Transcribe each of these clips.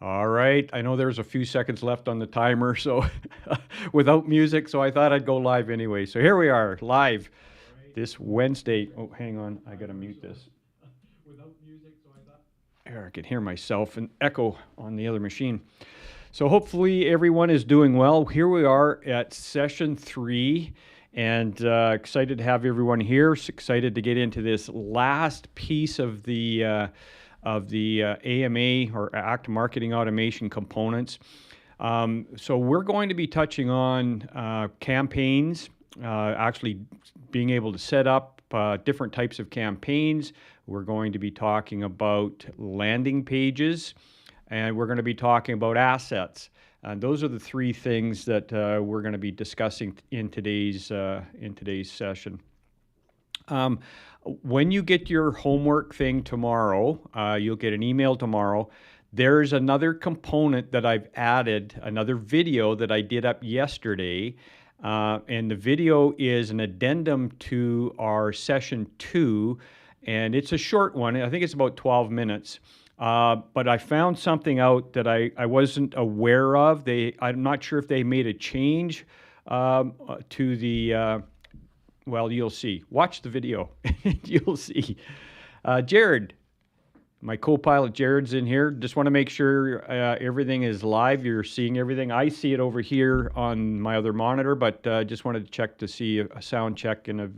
All right. I know there's a few seconds left on the timer, so without music, so I thought I'd go live anyway. So here we are, live this Wednesday. Oh, hang on. I got to mute this. Here, I can hear myself and echo on the other machine. So hopefully everyone is doing well. Here we are at session 3, and excited to have everyone here. Excited to get into this last piece of the AMA or Act Marketing Automation components. So we're going to be touching on campaigns, actually being able to set up different types of campaigns. We're going to be talking about landing pages, and we're going to be talking about assets. And those are the three things that we're going to be discussing in today's session. When you get your homework thing tomorrow, you'll get an email tomorrow. There's another component that I've added, another video that I did up yesterday. And the video is an addendum to our session 2. And it's a short one. I think it's about 12 minutes. But I found something out that I wasn't aware of. I'm not sure if they made a change to the... well, you'll see. Watch the video. You'll see. Jared, my co-pilot Jared's in here. Just want to make sure everything is live. You're seeing everything. I see it over here on my other monitor, but just wanted to check to see a sound check and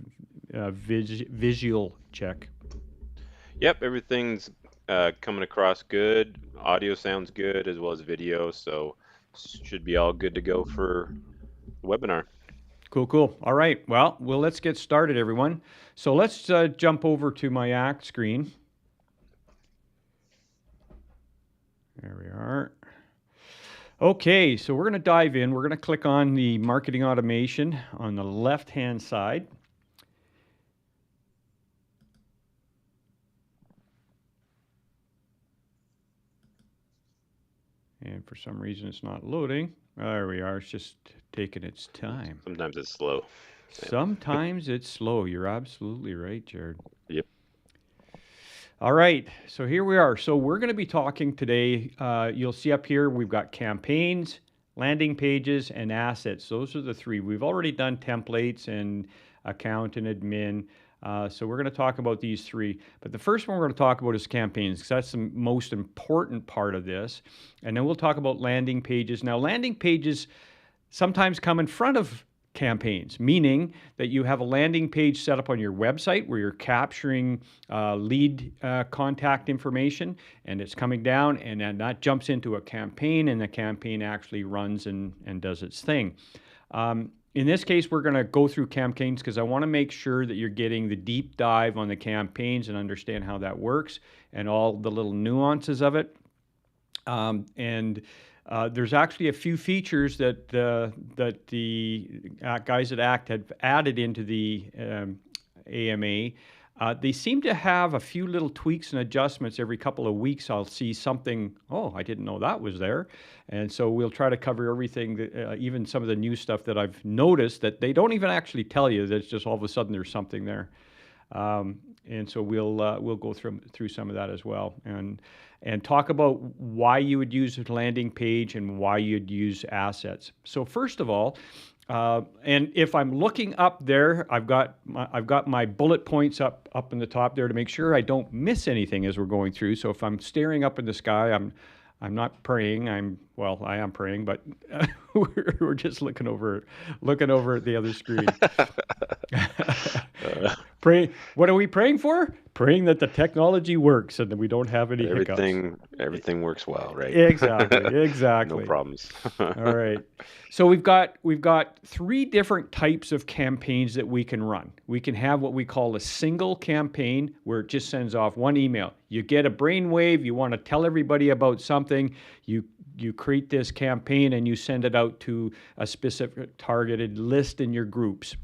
a visual check. Yep, everything's coming across good. Audio sounds good as well as video, so should be all good to go for the webinar. Cool. All right. Well, let's get started, everyone. So let's jump over to my Act screen. There we are. Okay, so we're going to dive in. We're going to click on the marketing automation on the left-hand side. And for some reason, it's not loading. There we are. It's just taking its time. Sometimes it's slow. Sometimes it's slow. You're absolutely right, Jared. Yep. All right. So here we are. So we're going to be talking today. You'll see up here, we've got campaigns, landing pages, and assets. Those are the three. We've already done templates and account and admin. So we're going to talk about these three. But the first one we're going to talk about is campaigns, because that's the most important part of this. And then we'll talk about landing pages. Now, landing pages sometimes come in front of campaigns, meaning that you have a landing page set up on your website where you're capturing lead contact information, and it's coming down, and then that jumps into a campaign, and the campaign actually runs and does its thing. In this case, we're going to go through campaigns because I want to make sure that you're getting the deep dive on the campaigns and understand how that works and all the little nuances of it. There's actually a few features that the guys at ACT had added into the AMA. They seem to have a few little tweaks and adjustments every couple of weeks. I'll see something, oh, I didn't know that was there. And so we'll try to cover everything, even some of the new stuff that I've noticed that they don't even actually tell you. That's just all of a sudden there's something there. And so we'll go through some of that as well, and talk about why you would use a landing page and why you'd use assets. So first of all, and if I'm looking up there, I've got my bullet points up in the top there to make sure I don't miss anything as we're going through. So if I'm staring up in the sky, I'm not praying. I am praying, but we're just looking over at the other screen. Pray. What are we praying for? Praying that the technology works and that we don't have any hiccups. Everything works well, right? Exactly. No problems. All right. So we've got 3 different types of campaigns that we can run. We can have what we call a single campaign where it just sends off one email. You get a brainwave, you want to tell everybody about something, you create this campaign and you send it out to a specific targeted list in your groups.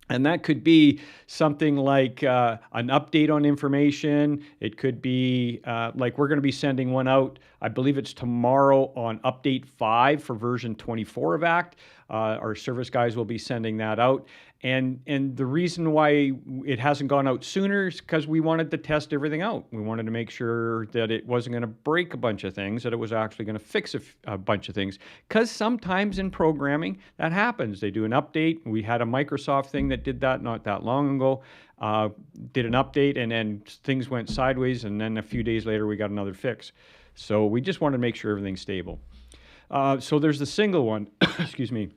And that could be something like an update on information. It could be like we're going to be sending one out. I believe it's tomorrow on update 5 for version 24 of ACT. Our service guys will be sending that out. And the reason why it hasn't gone out sooner is because we wanted to test everything out. We wanted to make sure that it wasn't going to break a bunch of things, that it was actually going to fix a bunch of things. Because sometimes in programming that happens. They do an update. We had a Microsoft thing that did that not that long ago. Did an update and then things went sideways, and then a few days later we got another fix. So we just wanted to make sure everything's stable. So there's the single one. Excuse me.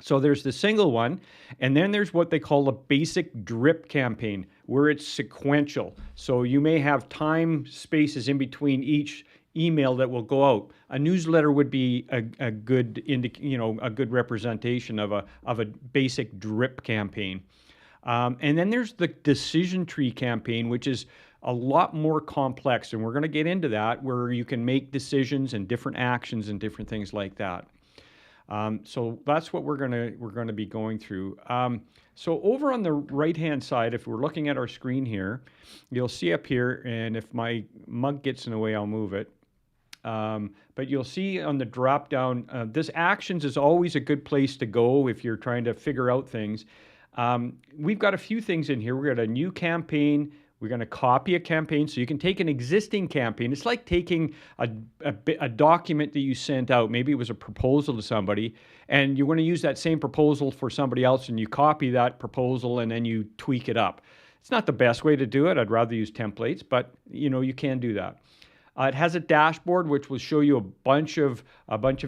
So there's the single one, and then there's what they call a basic drip campaign, where it's sequential. So you may have time spaces in between each email that will go out. A newsletter would be a good a good representation of a basic drip campaign. And then there's the decision tree campaign, which is a lot more complex, and we're going to get into that, where you can make decisions and different actions and different things like that. So that's what we're gonna be going through. So over on the right-hand side, if we're looking at our screen here, you'll see up here, and if my mug gets in the way, I'll move it. But you'll see on the drop-down, this actions is always a good place to go if you're trying to figure out things. We've got a few things in here. We've got a new campaign. We're going to copy a campaign, so you can take an existing campaign. It's like taking a document that you sent out. Maybe it was a proposal to somebody, and you want to use that same proposal for somebody else, and you copy that proposal, and then you tweak it up. It's not the best way to do it. I'd rather use templates, but you can do that. It has a dashboard which will show you a bunch of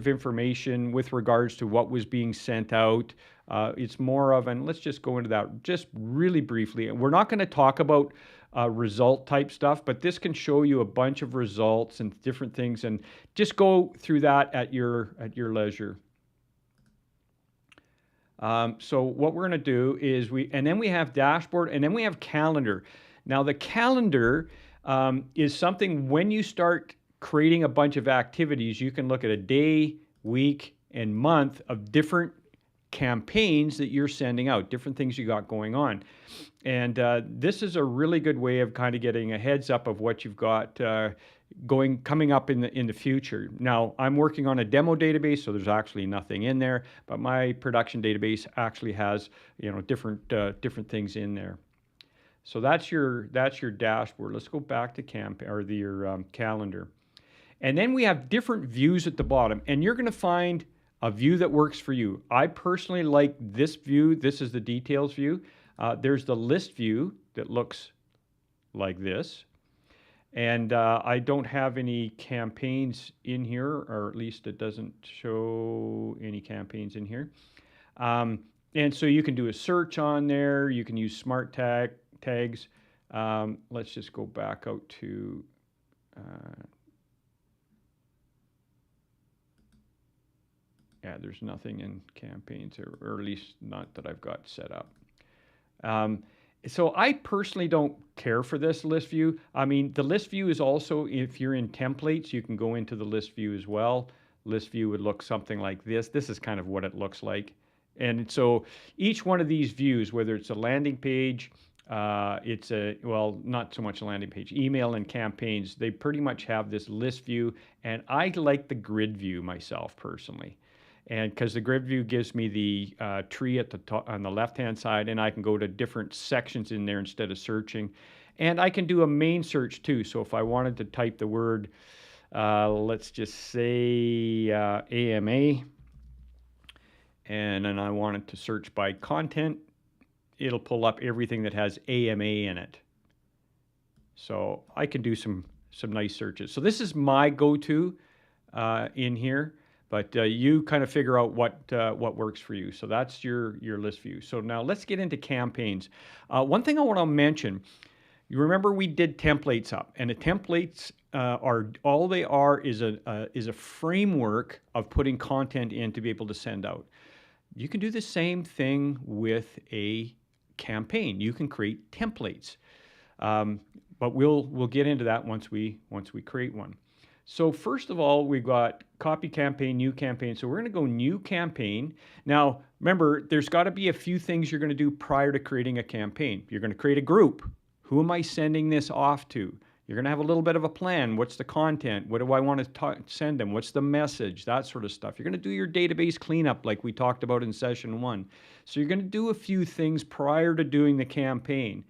information with regards to what was being sent out. It's more of, and let's just go into that just really briefly. We're not going to talk about result type stuff, but this can show you a bunch of results and different things, and just go through that at your leisure. So what we're going to do is then we have dashboard, and then we have calendar. Now the calendar is something when you start creating a bunch of activities, you can look at a day, week, and month of different campaigns that you're sending out, different things you got going on. And this is a really good way of kind of getting a heads up of what you've got coming up in the future. Now, I'm working on a demo database, so there's actually nothing in there, but my production database actually has different things in there. So that's your dashboard. Let's go back to your calendar. And then we have different views at the bottom, and you're going to find a view that works for you. I personally like this view. This is the details view. There's the list view that looks like this. And I don't have any campaigns in here, or at least it doesn't show any campaigns in here. And so you can do a search on there. You can use smart tags. Let's just go back out to yeah, there's nothing in campaigns, or at least not that I've got set up. So I personally don't care for this list view. I mean, the list view is also, if you're in templates, you can go into the list view as well. List view would look something like this. This is kind of what it looks like. And so each one of these views, whether it's a landing page, not so much a landing page, email and campaigns, they pretty much have this list view. And I like the grid view myself personally. And because the grid view gives me the tree at the top on the left-hand side, and I can go to different sections in there instead of searching. And I can do a main search too. So if I wanted to type the word, let's just say AMA, and then I wanted to search by content, it'll pull up everything that has AMA in it. So I can do some nice searches. So this is my go-to in here. But you kind of figure out what works for you. So that's your list view. So now let's get into campaigns. One thing I want to mention, you remember we did templates up, and the templates is a framework of putting content in to be able to send out. You can do the same thing with a campaign. You can create templates, but we'll get into that once we create one. So first of all, we've got copy campaign, new campaign. So we're going to go new campaign. Now, remember, there's got to be a few things you're going to do prior to creating a campaign. You're going to create a group. Who am I sending this off to? You're going to have a little bit of a plan. What's the content? What do I want to send them? What's the message? That sort of stuff. You're going to do your database cleanup like we talked about in session 1. So you're going to do a few things prior to doing the campaign.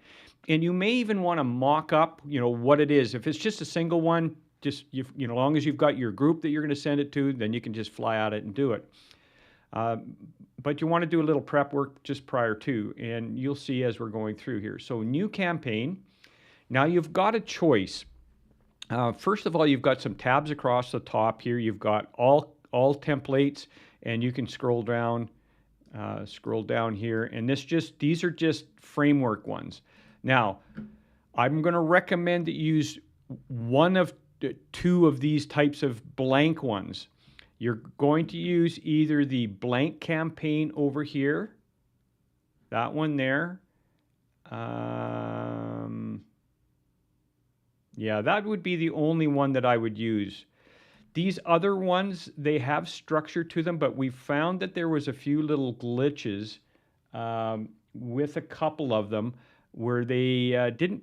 And you may even want to mock up, what it is. If it's just a single one, just, as long as you've got your group that you're going to send it to, then you can just fly at it and do it. But you want to do a little prep work just prior to, and you'll see as we're going through here. So new campaign. Now you've got a choice. First of all, you've got some tabs across the top here. You've got all templates, and you can scroll down here. And these are just framework ones. Now, I'm going to recommend that you use one of two of these types of blank ones. You're going to use either the blank campaign over here, that one there. Yeah, that would be the only one that I would use. These other ones, they have structure to them, but we found that there was a few little glitches with a couple of them where they didn't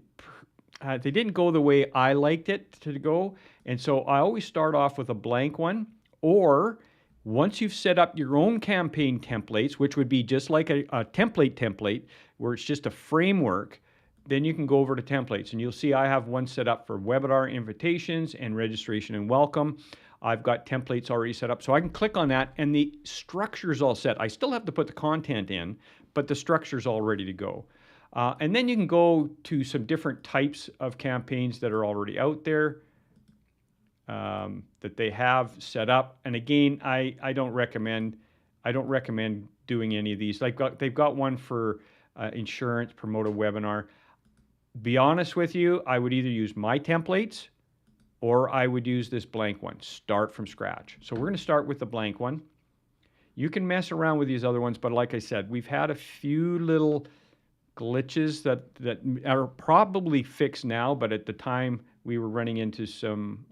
go the way I liked it to go. And so I always start off with a blank one, or once you've set up your own campaign templates, which would be just like a template where it's just a framework, then you can go over to templates, and you'll see I have one set up for webinar invitations and registration and welcome. I've got templates already set up, so I can click on that, and the structure's all set. I still have to put the content in, but the structure's all ready to go. And then you can go to some different types of campaigns that are already out there that they have set up. And again, I don't recommend doing any of these. They've got one for insurance, promote a webinar. Be honest with you, I would either use my templates or I would use this blank one. Start from scratch. So we're going to start with the blank one. You can mess around with these other ones, but like I said, we've had a few little glitches that are probably fixed now, but at the time we were running into some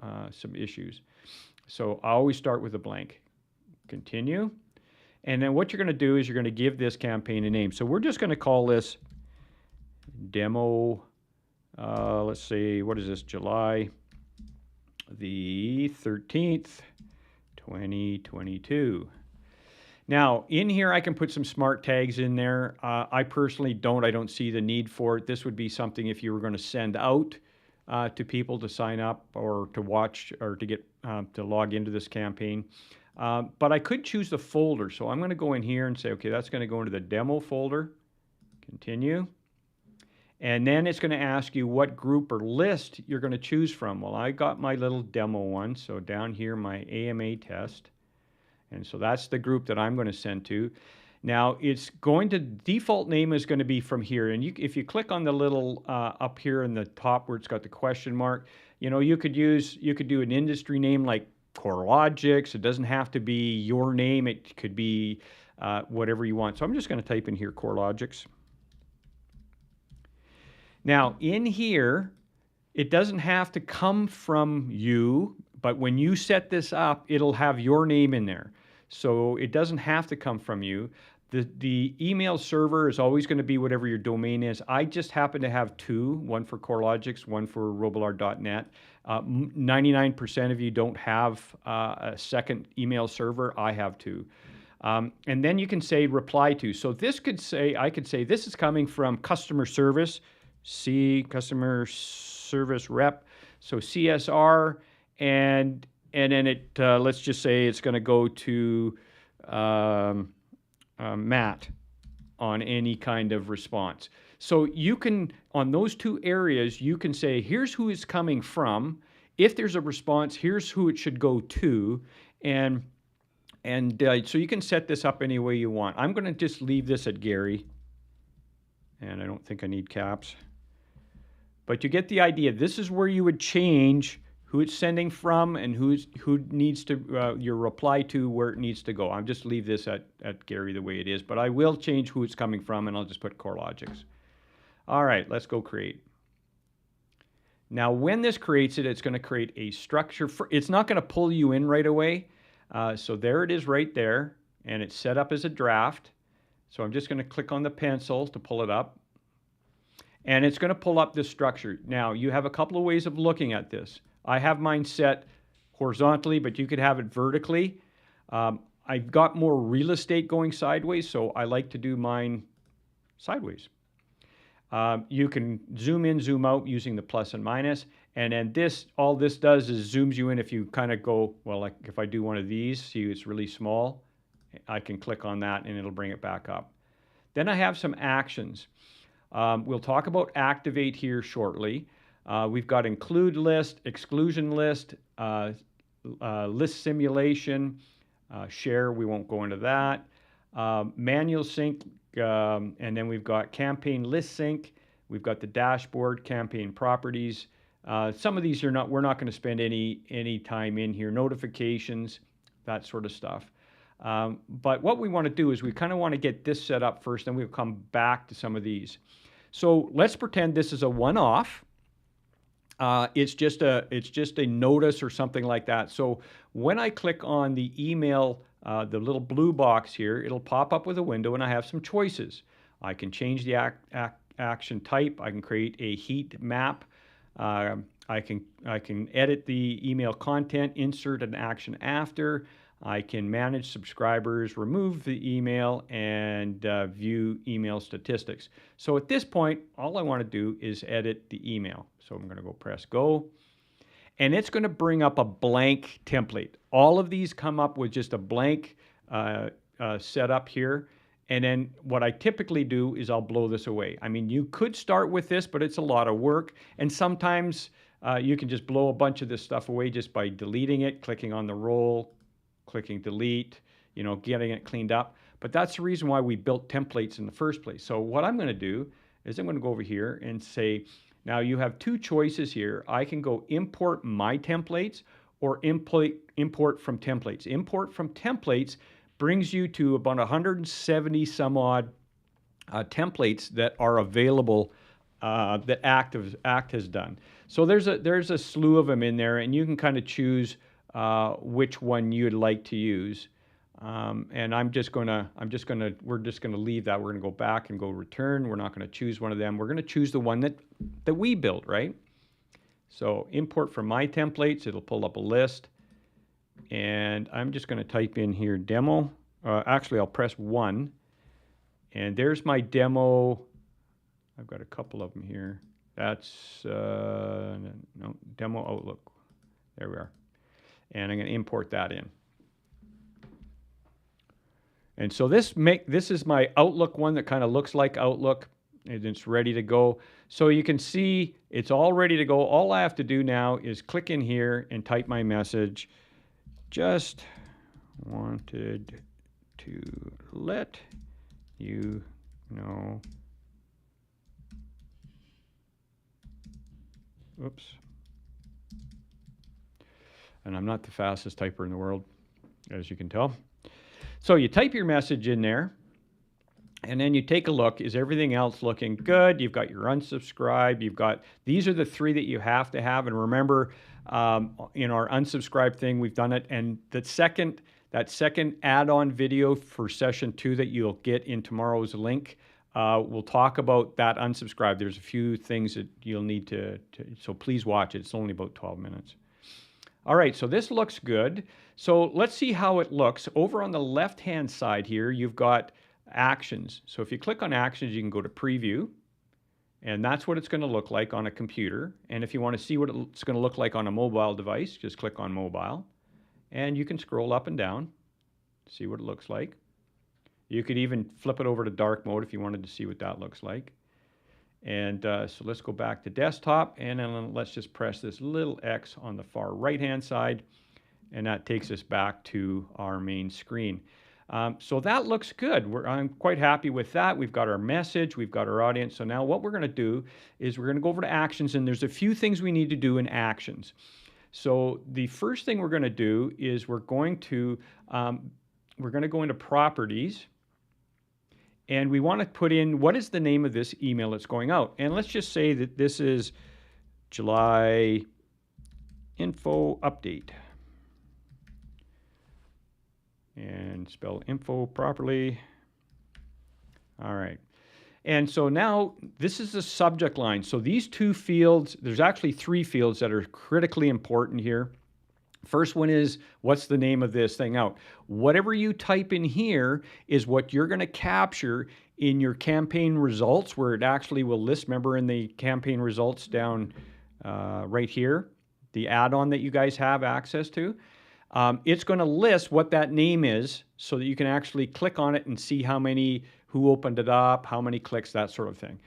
issues. So I always start with a blank. Continue. And then what you're going to do is you're going to give this campaign a name. So we're just going to call this demo. Let's see, what is this? July the 13th, 2022. Now, in here, I can put some smart tags in there. I personally don't. I don't see the need for it. This would be something if you were going to send out to people to sign up or to watch or to get to log into this campaign. But I could choose the folder. So I'm going to go in here and say, okay, that's going to go into the demo folder. Continue. And then it's going to ask you what group or list you're going to choose from. Well, I got my little demo one. So down here, my AMA test. And so that's the group that I'm going to send to. Now, default name is going to be from here. And if you click on the little up here in the top where it's got the question mark, you could do an industry name like CoreLogix. It doesn't have to be your name. It could be whatever you want. So I'm just going to type in here CoreLogix. Now, in here, it doesn't have to come from you, but when you set this up, it'll have your name in there. So it doesn't have to come from you. The email server is always going to be whatever your domain is. I just happen to have two, one for CoreLogix, one for Robillard.net. 99% of you don't have a second email server. I have two. And then you can say reply to. So I could say this is coming from customer service, customer service rep. So CSR, and then let's just say it's going to go to Matt on any kind of response. So you can, on those two areas, you can say, here's who it's coming from. If there's a response, here's who it should go to. And so you can set this up any way you want. I'm going to just leave this at Gary. And I don't think I need caps. But you get the idea. This is where you would change who it's sending from and who needs to your reply to, where it needs to go. I'll just leave this at Gary the way it is, but I will change who it's coming from, and I'll just put CoreLogix. All right, let's go create. Now, when this creates it, it's going to create a structure. It's not going to pull you in right away. So there it is right there, and it's set up as a draft. So I'm just going to click on the pencil to pull it up, and it's going to pull up this structure. Now, you have a couple of ways of looking at this. I have mine set horizontally, but you could have it vertically. I've got more real estate going sideways, so I like to do mine sideways. You can zoom in, zoom out using the plus and minus. And then all this does is zooms you in if you kind of go, well, like if I do one of these, see it's really small, I can click on that and it'll bring it back up. Then I have some actions. We'll talk about activate here shortly. We've got include list, exclusion list, list simulation, share, we won't go into that. Manual sync, and then we've got campaign list sync. We've got the dashboard, campaign properties. Some of these we're not going to spend any time in here. Notifications, that sort of stuff. But what we want to do is we kind of want to get this set up first, and we'll come back to some of these. So let's pretend this is a one-off. It's just a notice or something like that. So when I click on the email, the little blue box here, it'll pop up with a window, and I have some choices. I can change the action type. I can create a heat map. I can edit the email content, insert an action after. I can manage subscribers, remove the email, and view email statistics. So at this point, all I want to do is edit the email. So I'm going to go press go, and it's going to bring up a blank template. All of these come up with just a blank setup here. And then what I typically do is I'll blow this away. I mean, you could start with this, but it's a lot of work. And sometimes you can just blow a bunch of this stuff away just by deleting it, clicking on the roll, clicking delete, getting it cleaned up. But that's the reason why we built templates in the first place. So what I'm going to do is I'm going to go over here and say, now you have two choices here. I can go import my templates or import from templates. Import from templates brings you to about 170 some odd templates that are available that Act has done. So there's a slew of them in there, and you can kind of choose which one you'd like to use. And we're just gonna leave that. We're gonna go back and go return. We're not gonna choose one of them. We're gonna choose the one that we built, right? So import from my templates. It'll pull up a list. And I'm just going to type in here demo. Actually, I'll press 1. And there's my demo. I've got a couple of them here. That's no, demo Outlook. There we are. And I'm going to import that in. And so this is my Outlook one that kind of looks like Outlook, and it's ready to go. So you can see it's all ready to go. All I have to do now is click in here and type my message. Just wanted to let you know. Oops. And I'm not the fastest typer in the world, as you can tell. So you type your message in there, and then you take a look. Is everything else looking good? You've got your unsubscribe. These are the 3 that you have to have. And remember, in our unsubscribe thing, we've done it. And that second add-on video for session 2 that you'll get in tomorrow's link, we'll talk about that unsubscribe. There's a few things that you'll need so please watch it. It's only about 12 minutes. All right, so this looks good. So let's see how it looks. Over on the left-hand side here, you've got actions. So if you click on actions, you can go to preview, and that's what it's going to look like on a computer. And if you want to see what it's going to look like on a mobile device, just click on mobile, and you can scroll up and down, see what it looks like. You could even flip it over to dark mode if you wanted to see what that looks like. And so let's go back to desktop, and then let's just press this little X on the far right-hand side, and that takes us back to our main screen. So that looks good. I'm quite happy with that. We've got our message, we've got our audience. So now what we're going to do is we're going to go over to actions, and there's a few things we need to do in actions. So the first thing we're going to do is we're going to go into properties, and we want to put in what is the name of this email that's going out. And let's just say that this is July info update. And spell info properly. All right. And so now this is the subject line. So these two fields, there's actually three fields that are critically important here. First one is, what's the name of this thing out? Whatever you type in here is what you're going to capture in your campaign results, where it actually will list, remember in the campaign results down right here, the add-on that you guys have access to. It's going to list what that name is so that you can actually click on it and see how many, who opened it up, how many clicks, that sort of thing.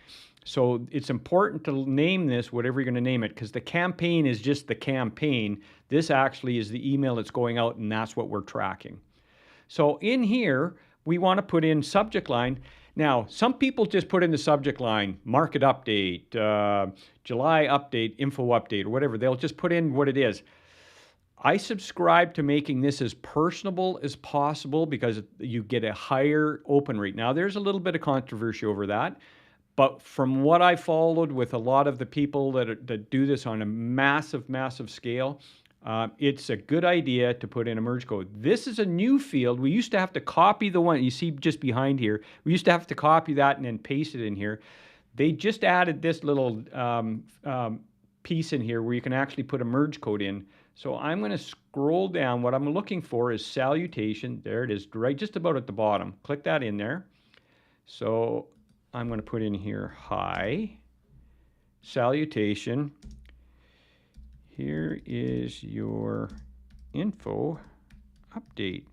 So it's important to name this whatever you're going to name it, because the campaign is just the campaign. This actually is the email that's going out, and that's what we're tracking. So in here, we want to put in subject line. Now, some people just put in the subject line, market update, July update, info update, or whatever. They'll just put in what it is. I subscribe to making this as personable as possible because you get a higher open rate. Now, there's a little bit of controversy over that, but from what I followed with a lot of the people that do this on a massive, massive scale, it's a good idea to put in a merge code. This is a new field. We used to have to copy the one you see just behind here. We used to have to copy that and then paste it in here. They just added this little piece in here where you can actually put a merge code in. So I'm going to scroll down. What I'm looking for is salutation. There it is, right just about at the bottom. Click that in there. So I'm going to put in here, hi, salutation. Here is your info update.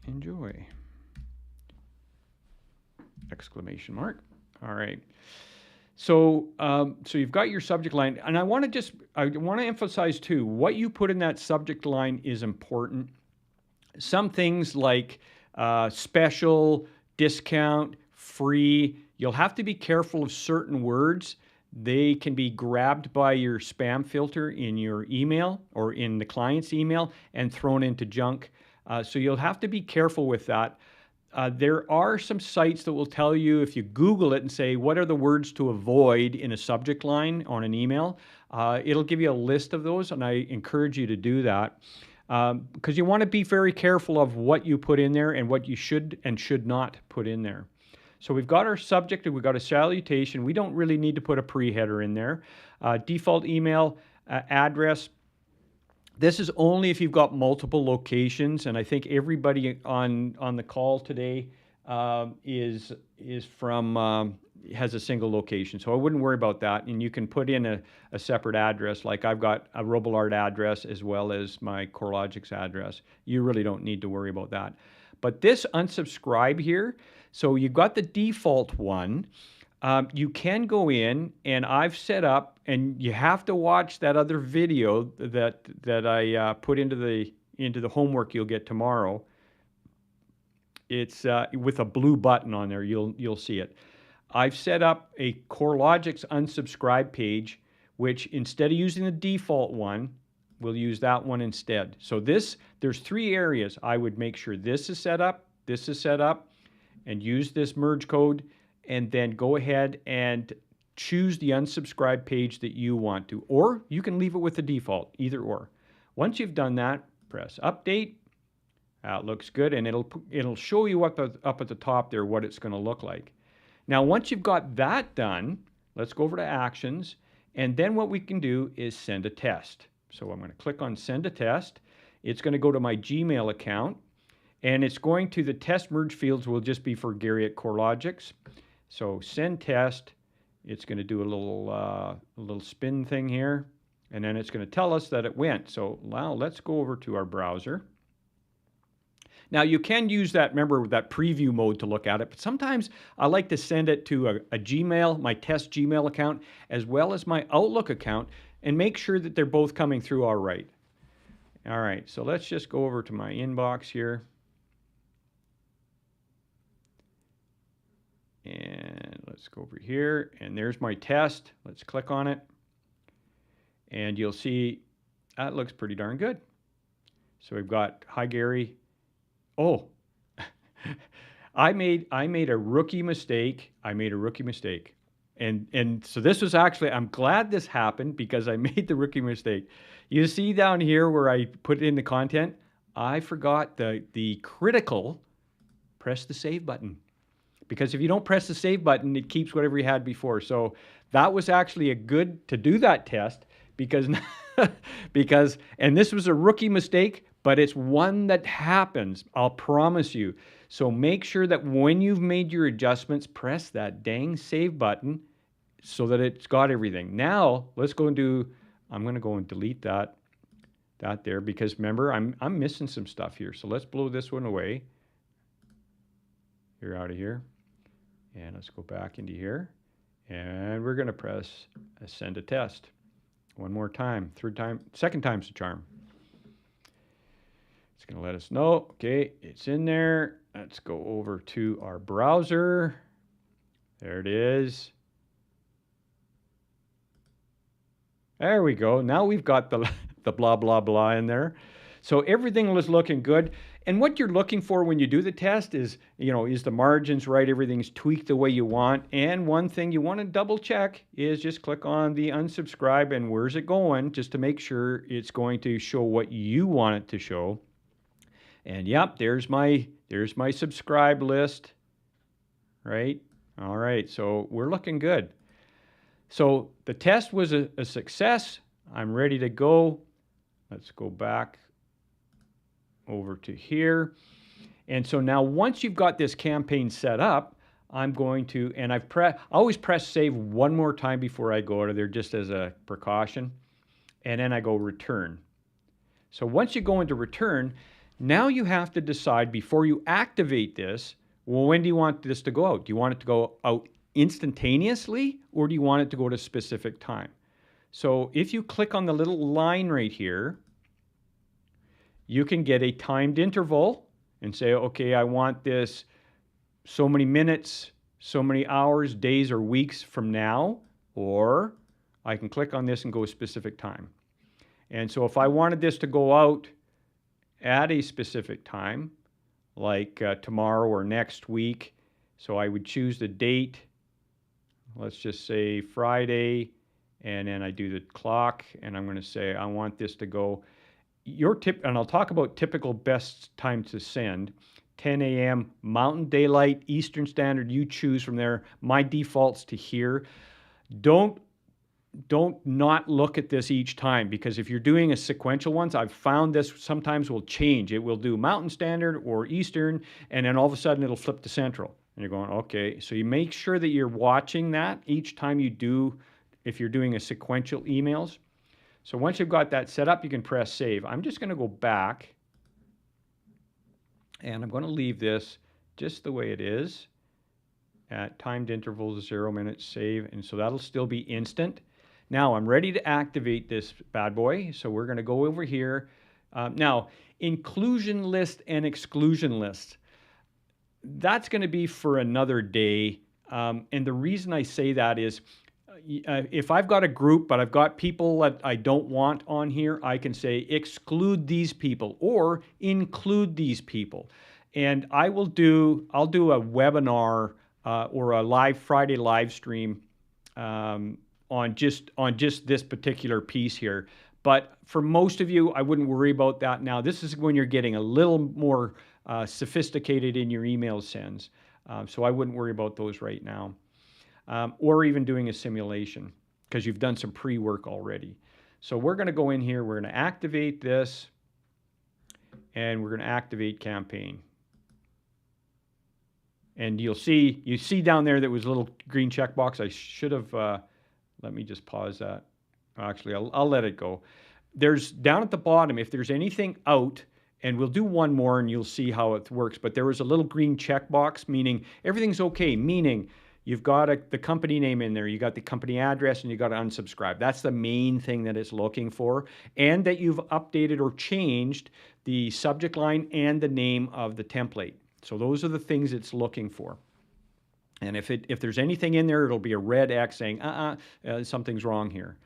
Enjoy. Exclamation mark. All right. So, so you've got your subject line, and I want to emphasize too, what you put in that subject line is important. Some things like special, discount, free, you'll have to be careful of certain words. They can be grabbed by your spam filter in your email or in the client's email and thrown into junk. So you'll have to be careful with that. There are some sites that will tell you, if you Google it and say, what are the words to avoid in a subject line on an email? It'll give you a list of those, and I encourage you to do that because you want to be very careful of what you put in there and what you should and should not put in there. So we've got our subject and we've got a salutation. We don't really need to put a pre-header in there. Default email address. This is only if you've got multiple locations, and I think everybody on the call today is from has a single location, so I wouldn't worry about that. And you can put in a separate address, like I've got a Robillard address as well as my CoreLogix address. You really don't need to worry about that. But this unsubscribe here, so you've got the default one. You can go in, and I've set up, and you have to watch that other video that I put into the homework you'll get tomorrow. It's with a blue button on there. You'll see it. I've set up a CoreLogix unsubscribe page, which instead of using the default one, we'll use that one instead. So there's three areas. I would make sure this is set up, and use this merge code, and then go ahead and choose the unsubscribe page that you want to, or you can leave it with the default, either or. Once you've done that, press update. That looks good, and it'll show you up at the top there what it's going to look like. Now, once you've got that done, let's go over to actions, and then what we can do is send a test. So I'm going to click on send a test. It's going to go to my Gmail account, and it's going to, the test merge fields will just be for Gary at CoreLogix. So send test, it's going to do a little spin thing here, and then it's going to tell us that it went. So now let's go over to our browser. Now you can use that, remember, that preview mode to look at it, but sometimes I like to send it to a Gmail, my test Gmail account, as well as my Outlook account, and make sure that they're both coming through all right. All right, so let's just go over to my inbox here. And let's go over here, and there's my test. Let's click on it, and you'll see that looks pretty darn good. So we've got, hi Gary. Oh, I made a rookie mistake. And so this was actually, I'm glad this happened because I made the rookie mistake. You see down here where I put in the content, I forgot the critical press the save button. Because if you don't press the save button, it keeps whatever you had before. So that was actually a good to do that test because because and this was a rookie mistake, but it's one that happens, I'll promise you. So make sure that when you've made your adjustments, press that dang save button so that it's got everything. Now, let's go and do, I'm going to go and delete that there because remember, I'm missing some stuff here. So let's blow this one away. You're out of here. And let's go back into here. And we're going to press send a test. One more time. Third time. Second time's the charm. It's going to let us know. Okay, it's in there. Let's go over to our browser. There it is. There we go. Now we've got the blah, blah, blah in there. So everything was looking good. And what you're looking for when you do the test is, is the margins right? Everything's tweaked the way you want. And one thing you want to double check is just click on the unsubscribe and where's it going, just to make sure it's going to show what you want it to show. And yep, there's my subscribe list, right? All right, so we're looking good. So the test was a success. I'm ready to go. Let's go back over to here. And so now once you've got this campaign set up, I'm going to, and I always press save one more time before I go out of there just as a precaution. And then I go return. So once you go into return, now you have to decide before you activate this, well, when do you want this to go out? Do you want it to go out instantaneously or do you want it to go at a specific time? So if you click on the little line right here, you can get a timed interval and say, okay, I want this so many minutes, so many hours, days, or weeks from now, or I can click on this and go a specific time. And so if I wanted this to go out at a specific time, like tomorrow or next week, so I would choose the date, let's just say Friday, and then I do the clock, and I'm going to say I want this to go and I'll talk about typical best time to send, 10 a.m. Mountain Daylight, Eastern Standard, you choose from there. My default's to here. Don't not look at this each time because if you're doing a sequential ones, I've found this sometimes will change. It will do Mountain Standard or Eastern, and then all of a sudden it'll flip to Central. And you're going, okay. So you make sure that you're watching that each time you do, if you're doing a sequential emails. So once you've got that set up, you can press save. I'm just going to go back and I'm going to leave this just the way it is at timed intervals, 0 minutes, save. And so that'll still be instant. Now I'm ready to activate this bad boy. So we're going to go over here. Now, inclusion list and exclusion list. That's going to be for another day. And the reason I say that is, if I've got a group, but I've got people that I don't want on here, I can say exclude these people or include these people. And I'll do a webinar or a live Friday live stream on just this particular piece here. But for most of you, I wouldn't worry about that now. This is when you're getting a little more sophisticated in your email sends. So I wouldn't worry about those right now. Or even doing a simulation because you've done some pre-work already. So we're going to go in here, we're going to activate this, and we're going to activate campaign. And you see down there that was a little green checkbox. I should have, let me just pause that. Actually, I'll let it go. There's down at the bottom, if there's anything out, and we'll do one more and you'll see how it works, but there was a little green checkbox, meaning everything's okay, meaning you've got the company name in there, you got the company address, and you got to unsubscribe. That's the main thing that it's looking for, and that you've updated or changed the subject line and the name of the template. So those are the things it's looking for. And if there's anything in there, it'll be a red X saying, something's wrong here.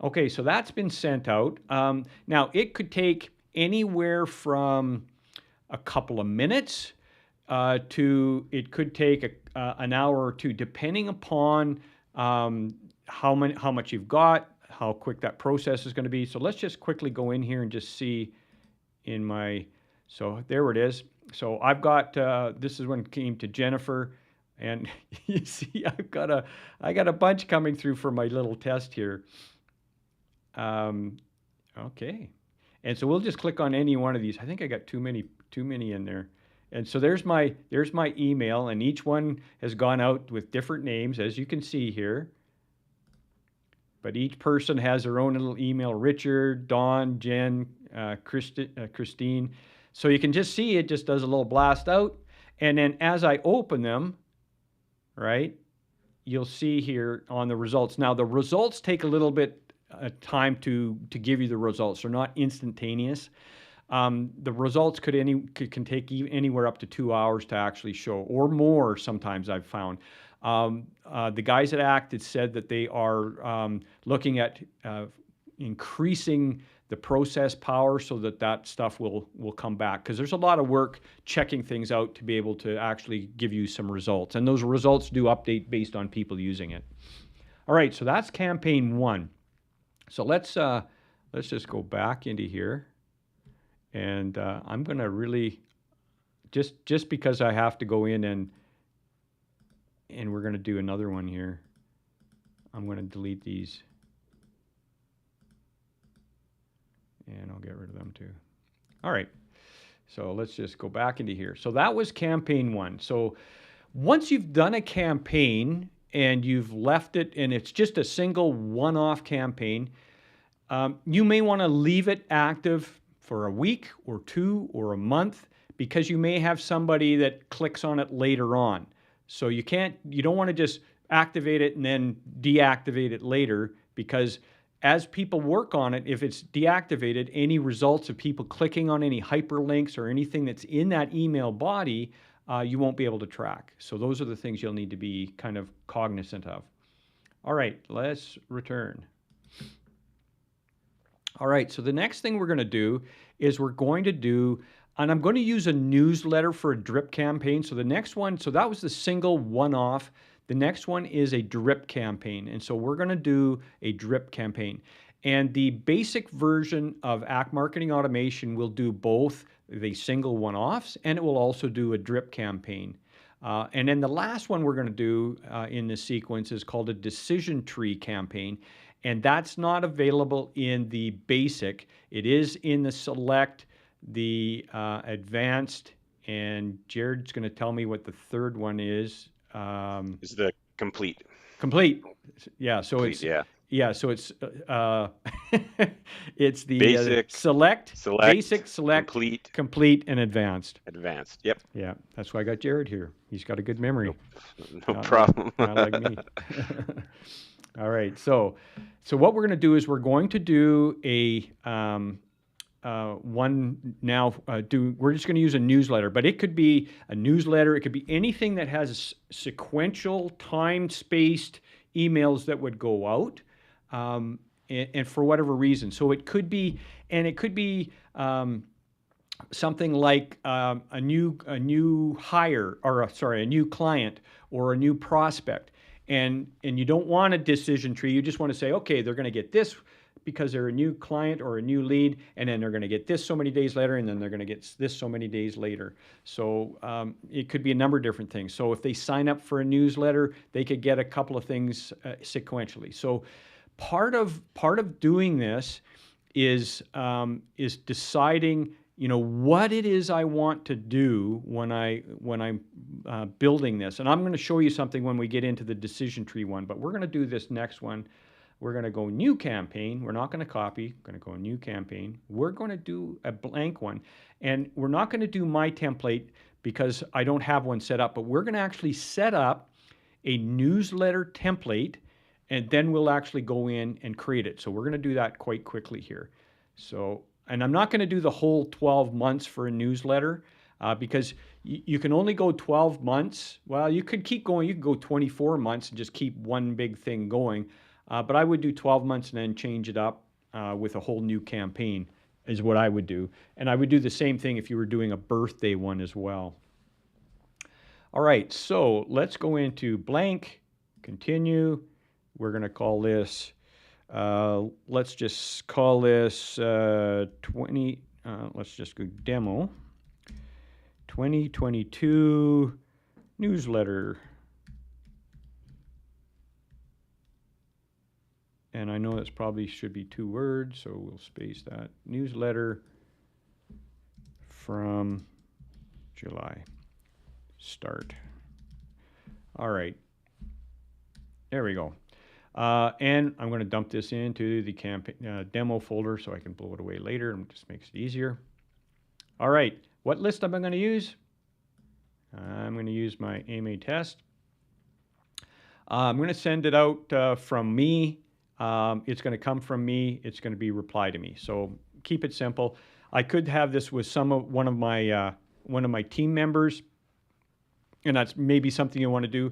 Okay, so that's been sent out. Now, it could take anywhere from a couple of minutes it could take an hour or two, depending upon how much you've got, how quick that process is going to be. So let's just quickly go in here and just see in my, so there it is. So I've got, this is when it came to Jennifer, and you see I got a bunch coming through for my little test here. Okay. And so we'll just click on any one of these. I think I got too many in there. And so there's my email, and each one has gone out with different names, as you can see here. But each person has their own little email: Richard, Dawn, Jen, Christine. So you can just see it just does a little blast out. And then as I open them, right, you'll see here on the results. Now the results take a little bit time to give you the results. They're not instantaneous. The results can take anywhere up to 2 hours to actually show, or more sometimes, I've found. The guys at ACT had said that they are looking at increasing the process power so that stuff will come back, because there's a lot of work checking things out to be able to actually give you some results. And those results do update based on people using it. All right, so that's campaign 1. So let's just go back into here. And I'm going to really, just because I have to go in and we're going to do another one here, I'm going to delete these. And I'll get rid of them too. All right. So let's just go back into here. So that was campaign 1. So once you've done a campaign and you've left it and it's just a single one-off campaign, you may want to leave it active for a week or 2 or a month, because you may have somebody that clicks on it later on. So you don't want to just activate it and then deactivate it later, because as people work on it, if it's deactivated, any results of people clicking on any hyperlinks or anything that's in that email body, you won't be able to track. So those are the things you'll need to be kind of cognizant of. All right, let's return. All right, so the next thing we're going to do is and I'm going to use a newsletter for a drip campaign. So the next one, so that was the single one-off. The next one is a drip campaign. And so we're going to do a drip campaign. And the basic version of ACT Marketing Automation will do both the single one-offs, and it will also do a drip campaign. And then the last one we're going to do in this sequence is called a decision tree campaign. And that's not available in the basic. It is in the select, the advanced, and Jared's going to tell me what the third one is. Is the complete. Complete. Yeah. So complete, it's yeah. Yeah. So it's it's the basic, select, basic, select, complete, and advanced. Advanced. Yep. Yeah. That's why I got Jared here. He's got a good memory. No problem. Not like me. All right. So what we're going to do is we're going to do a we're just going to use a newsletter, but it could be a newsletter. It could be anything that has sequential, time-spaced emails that would go out, and for whatever reason. So it could be, something like a new hire, or a new client or a new prospect. And you don't want a decision tree. You just want to say, okay, they're going to get this because they're a new client or a new lead, and then they're going to get this so many days later, and then they're going to get this so many days later. So it could be a number of different things. So if they sign up for a newsletter, they could get a couple of things sequentially. So part of doing this is deciding, what it is I want to do when I'm building this. And I'm going to show you something when we get into the decision tree one, but we're going to do this next one. We're going to go new campaign. We're not going to copy. We're going to go new campaign. We're going to do a blank one. And we're not going to do my template because I don't have one set up, but we're going to actually set up a newsletter template, and then we'll actually go in and create it. So we're going to do that quite quickly here. So, and I'm not going to do the whole 12 months for a newsletter because you can only go 12 months. Well, you could keep going. You could go 24 months and just keep one big thing going. But I would do 12 months and then change it up with a whole new campaign is what I would do. And I would do the same thing if you were doing a birthday one as well. All right, so let's go into blank, continue, We're going to call this, let's just call this 20, let's just go demo 2022 newsletter. And I know this probably should be 2 words, so we'll space that. Newsletter from July. Start. All right. There we go. And I'm going to dump this into the campaign demo folder so I can blow it away later, and it just makes it easier. All right. What list am I going to use? I'm going to use my AMA test. I'm going to send it out from me. It's going to come from me. It's going to be reply to me. So keep it simple. I could have this with one of my team members, and that's maybe something you want to do.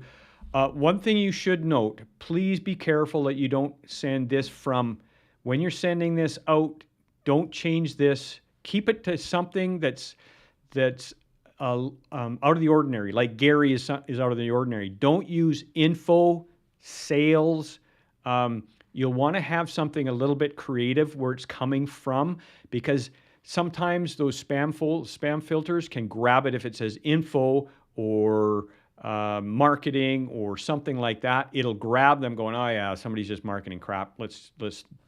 One thing you should note: please be careful that you don't send this from, when you're sending this out. Don't change this. Keep it to something that's out of the ordinary. Like Gary is out of the ordinary. Don't use info, sales. You'll want to have something a little bit creative where it's coming from, because sometimes those spam filters can grab it if it says info or marketing or something like that. It'll grab them going, oh yeah, somebody's just marketing crap. Let's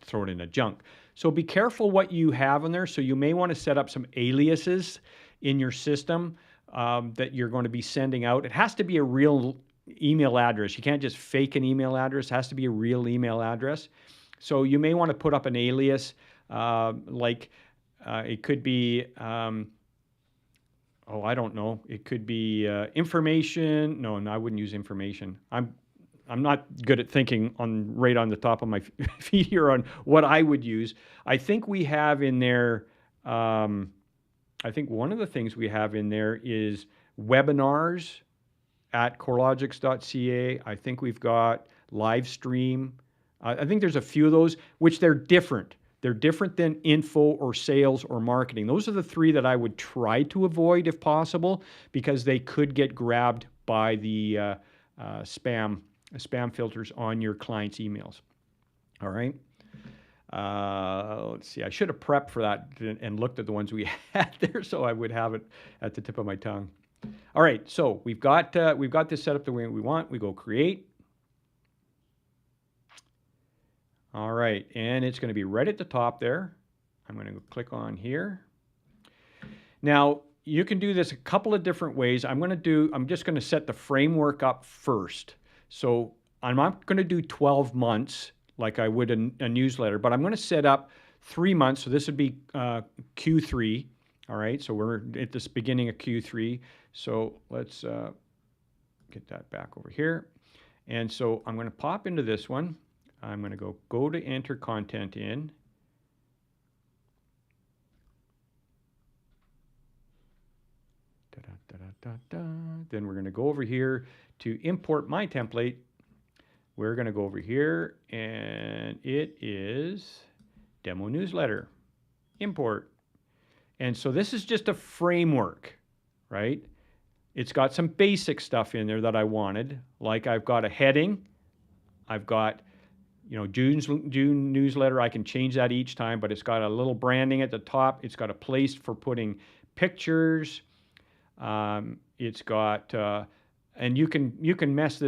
throw it in a junk. So be careful what you have in there. So you may want to set up some aliases in your system that you're going to be sending out. It has to be a real email address. You can't just fake an email address. It has to be a real email address. So you may want to put up an alias, it could be, I don't know. It could be information. No, I wouldn't use information. I'm not good at thinking right on the top of my feet here on what I would use. I think we have in there, I think one of the things we have in there is webinars at corelogix.ca. I think we've got live stream. I think there's a few of those, which they're different. They're different than info or sales or marketing. Those are the 3 that I would try to avoid if possible, because they could get grabbed by the spam filters on your clients' emails. All right. Let's see. I should have prepped for that and looked at the ones we had there, so I would have it at the tip of my tongue. All right. So we've got this set up the way we want. We go create. All right, and it's going to be right at the top there. I'm going to click on here. Now, you can do this a couple of different ways. I'm just going to set the framework up first. So I'm not going to do 12 months like I would a newsletter, but I'm going to set up 3 months. So this would be Q3. All right, so we're at this beginning of Q3. So let's get that back over here. And so I'm going to pop into this one. I'm going to go to enter content in. Then we're going to go over here to import my template. We're going to go over here, and it is demo newsletter, import. And so this is just a framework, right? It's got some basic stuff in there that I wanted. Like I've got a heading. I've got June newsletter. I can change that each time, but it's got a little branding at the top. It's got a place for putting pictures. It's got, and you can mess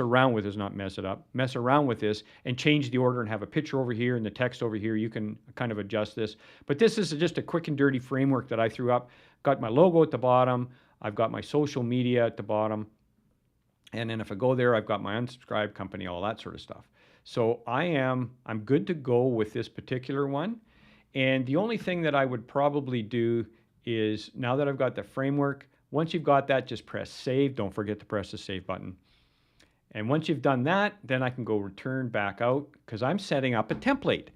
around with this, not mess it up, mess around with this and change the order and have a picture over here and the text over here. You can kind of adjust this, but this is just a quick and dirty framework that I threw up. Got my logo at the bottom. I've got my social media at the bottom. And then if I go there, I've got my unsubscribed company, all that sort of stuff. So I'm good to go with this particular one. And the only thing that I would probably do is, now that I've got the framework, once you've got that, just press save. Don't forget to press the save button. And once you've done that, then I can go return back out, because I'm setting up a template.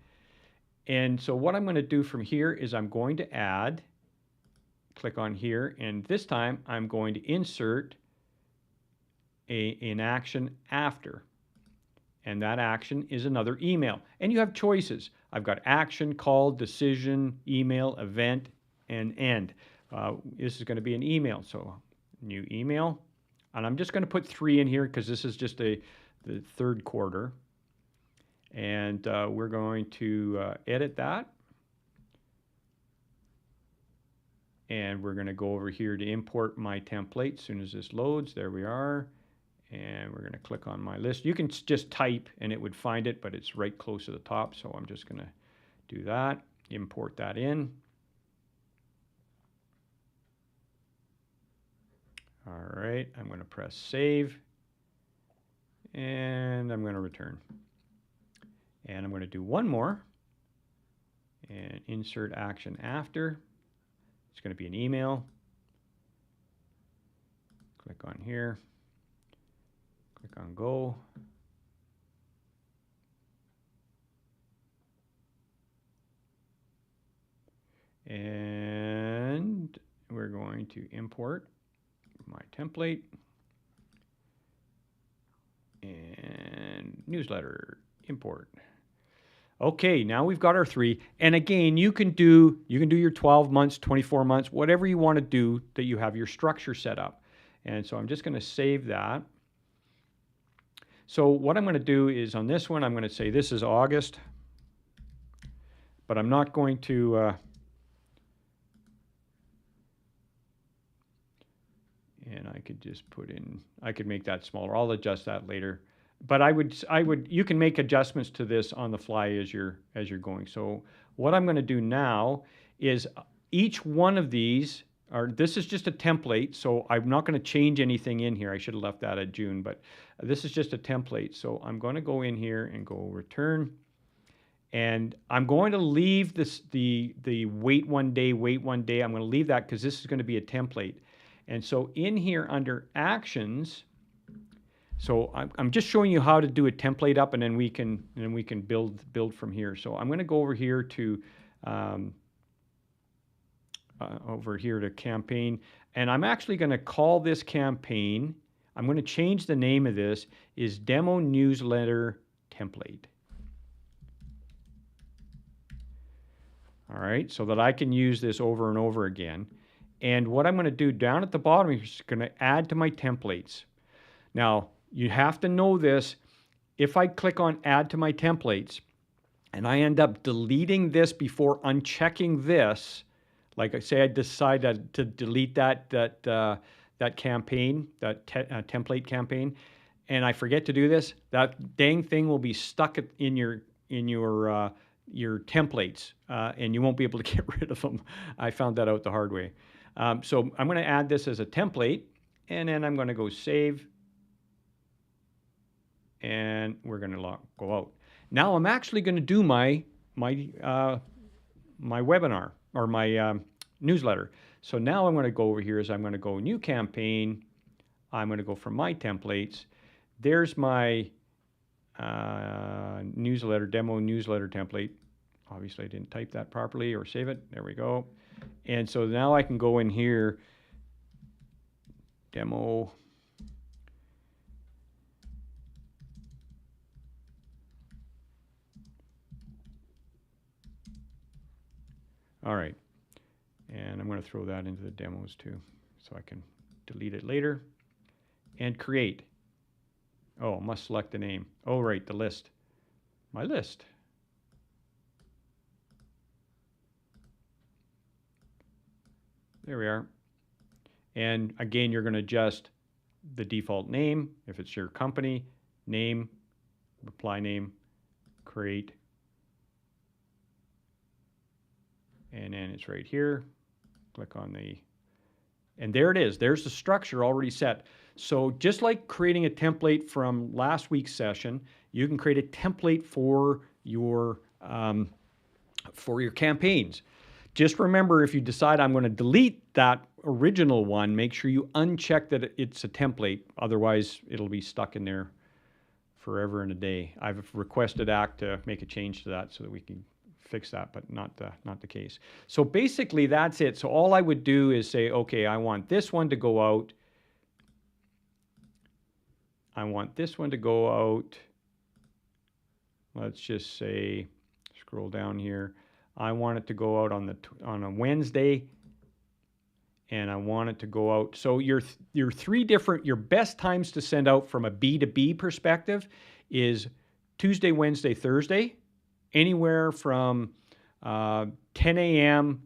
And so what I'm going to do from here is I'm going to add, click on here, and this time I'm going to insert an action after. And that action is another email. And you have choices. I've got action, call, decision, email, event, and end. This is going to be an email. So new email. And I'm just going to put 3 in here because this is just the third quarter. And we're going to edit that. And we're going to go over here to import my template as soon as this loads. There we are. And we're going to click on my list. You can just type and it would find it, but it's right close to the top. So I'm just going to do that, import that in. All right, I'm going to press save. And I'm going to return. And I'm going to do one more. And insert action after. It's going to be an email. Click on here. Click on go. And we're going to import my template. And newsletter, import. Okay, now we've got our 3. And again, you can do your 12 months, 24 months, whatever you want to do that you have your structure set up. And so I'm just going to save that. So what I'm going to do is on this one, I'm going to say this is August, but I'm not going to, and I could just put in, I could make that smaller. I'll adjust that later. But you can make adjustments to this on the fly as you're going. So what I'm going to do now is each one of these this is just a template. So I'm not going to change anything in here. I should have left that at June, but this is just a template. So I'm going to go in here and go return. And I'm going to leave this, the wait one day. I'm going to leave that because this is going to be a template. And so in here under actions, so I'm just showing you how to do a template up, and then we can build from here. So I'm going to go over here to campaign, and I'm actually going to call this campaign. I'm going to change the name of this is demo newsletter template. All right, so that I can use this over and over again. And what I'm going to do down at the bottom is going to add to my templates. Now, you have to know this. If I click on add to my templates and I end up deleting this before unchecking this, like I say, I decide to delete that campaign, template campaign, and I forget to do this, that dang thing will be stuck in your templates, and you won't be able to get rid of them. I found that out the hard way. So I'm going to add this as a template, and then I'm going to go save, and we're going to go out. Now I'm actually going to do my webinar or my newsletter. So now I'm going to go over here. I'm going to go new campaign. I'm going to go from my templates. There's my newsletter, demo newsletter template. Obviously I didn't type that properly or save it. There we go. And so now I can go in here, demo. All right. And I'm going to throw that into the demos too, so I can delete it later. And create. Oh, must select the name. Oh, right, the list. My list. There we are. And again, you're going to adjust the default name, if it's your company, name, reply name, create. And then it's right here. Click on and there it is. There's the structure already set. So just like creating a template from last week's session, you can create a template for your campaigns. Just remember, if you decide I'm going to delete that original one, make sure you uncheck that it's a template. Otherwise, it'll be stuck in there forever and a day. I've requested ACT to make a change to that so that we can fix that, but not the case. So basically, that's it. So all I would do is say, okay, I want this one to go out. I want this one to go out. Let's just say, scroll down here. I want it to go out on a Wednesday, and I want it to go out. So your best times to send out from a B2B perspective is Tuesday, Wednesday, Thursday, anywhere from 10 a.m.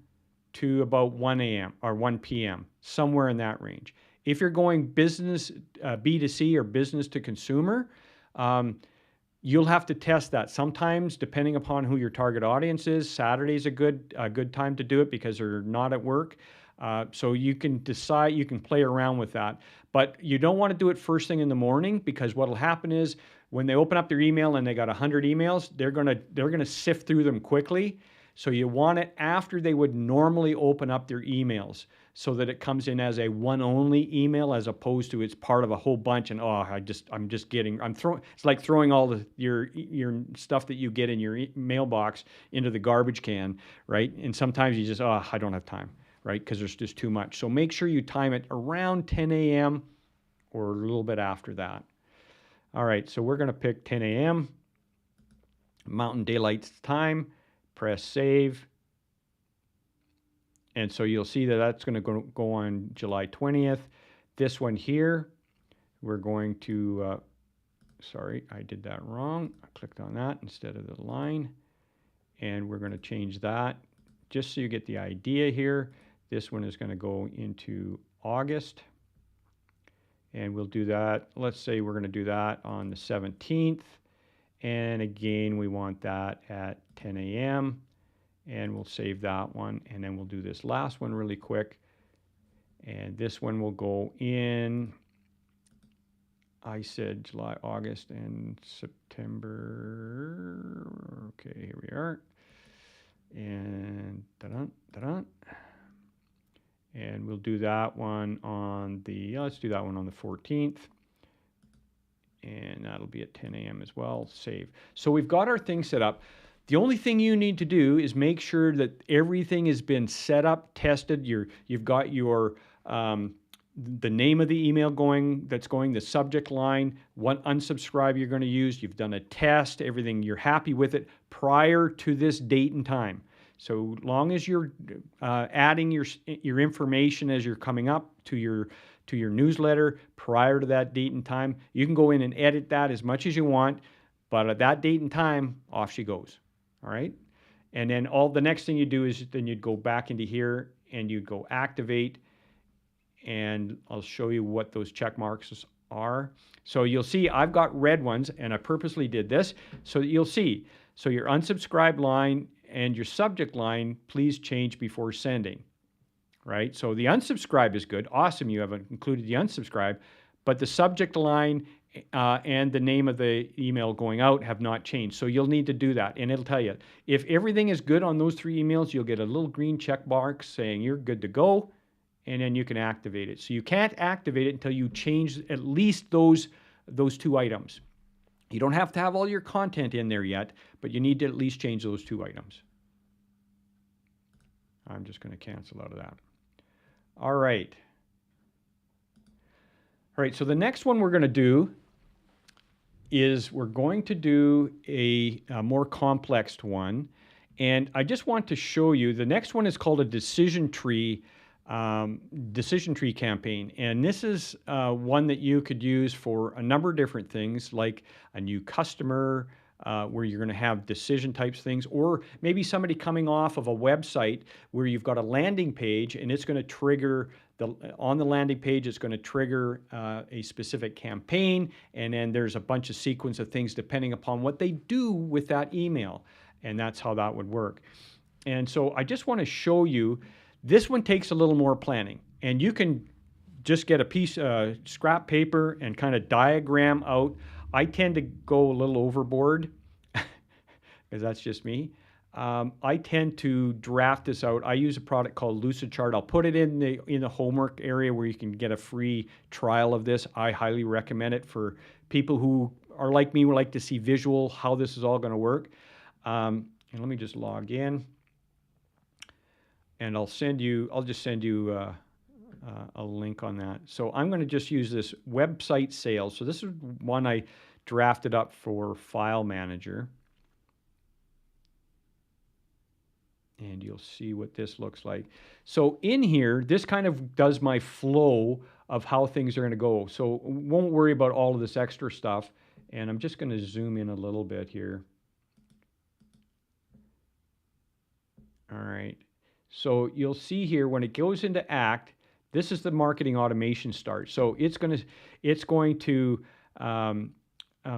to about 1 a.m. or 1 p.m., somewhere in that range. If you're going business B2C or business to consumer, you'll have to test that. Sometimes, depending upon who your target audience is, Saturday's a good time to do it because they're not at work. So you can decide, you can play around with that. But you don't want to do it first thing in the morning, because what will happen is when they open up their email and they got 100 emails, they're gonna sift through them quickly. So you want it after they would normally open up their emails, so that it comes in as a one only email, as opposed to it's part of a whole bunch. And it's like throwing all your stuff that you get in your mailbox into the garbage can, right? And sometimes you just, I don't have time, right? Because there's just too much. So make sure you time it around 10 a.m. or a little bit after that. All right, so we're going to pick 10 a.m. Mountain Daylight Time. Press save. And so you'll see that that's going to go on July 20th. This one here, we're going to, sorry, I did that wrong. I clicked on that instead of the line. And we're going to change that just so you get the idea here. This one is going to go into August. And we'll do that. Let's say we're going to do that on the 17th. And again, we want that at 10 a.m. And we'll save that one. And then we'll do this last one really quick. And this one will go in, I said July, August, and September. Okay, here we are. And da-dun, da-dun. And we'll do that one on the, let's do that one on the 14th. And that'll be at 10 a.m. as well. Save. So we've got our thing set up. The only thing you need to do is make sure that everything has been set up, tested. You've got your the name of the email that's going, the subject line, what unsubscribe you're going to use. You've done a test, everything. You're happy with it prior to this date and time. So long as you're adding your information as you're coming up to your newsletter prior to that date and time, you can go in and edit that as much as you want, but at that date and time, off she goes. All right. And then the next thing you do is then you'd go back into here and you'd go activate, and I'll show you what those check marks are. So you'll see I've got red ones, and I purposely did this so that you'll see. So your unsubscribe line and your subject line, please change before sending. Right? So the unsubscribe is good. Awesome, you haven't included the unsubscribe, but the subject line and the name of the email going out have not changed. So you'll need to do that, and it'll tell you. If everything is good on those 3 emails, you'll get a little green check mark saying you're good to go, and then you can activate it. So you can't activate it until you change at least those 2 items. You don't have to have all your content in there yet, but you need to at least change those 2 items. I'm just going to cancel out of that. All right. All right, so the next one we're going to do is we're going to do a more complex one. And I just want to show you, the next one is called a decision tree campaign. And this is one that you could use for a number of different things, like a new customer, where you're going to have decision types things, or maybe somebody coming off of a website where you've got a landing page and it's going to trigger on the landing page, it's going to trigger a specific campaign, and then there's a bunch of sequence of things depending upon what they do with that email, and that's how that would work. And so I just want to show you, this one takes a little more planning, and you can just get a piece of scrap paper and kind of diagram out. I tend to go a little overboard because that's just me. I tend to draft this out. I use a product called Lucidchart. I'll put it in the homework area where you can get a free trial of this. I highly recommend it for people who are like me, would like to see visual how this is all going to work. And let me just log in, and I'll just send you a link on that. So I'm going to just use this website sales. So this is one I drafted up for File Manager. and you'll see what this looks like. So in here, this kind of does my flow of how things are going to go. So won't worry about all of this extra stuff. And I'm just going to zoom in a little bit here. All right. So you'll see here when it goes into Act, this is the marketing automation start. So it's going to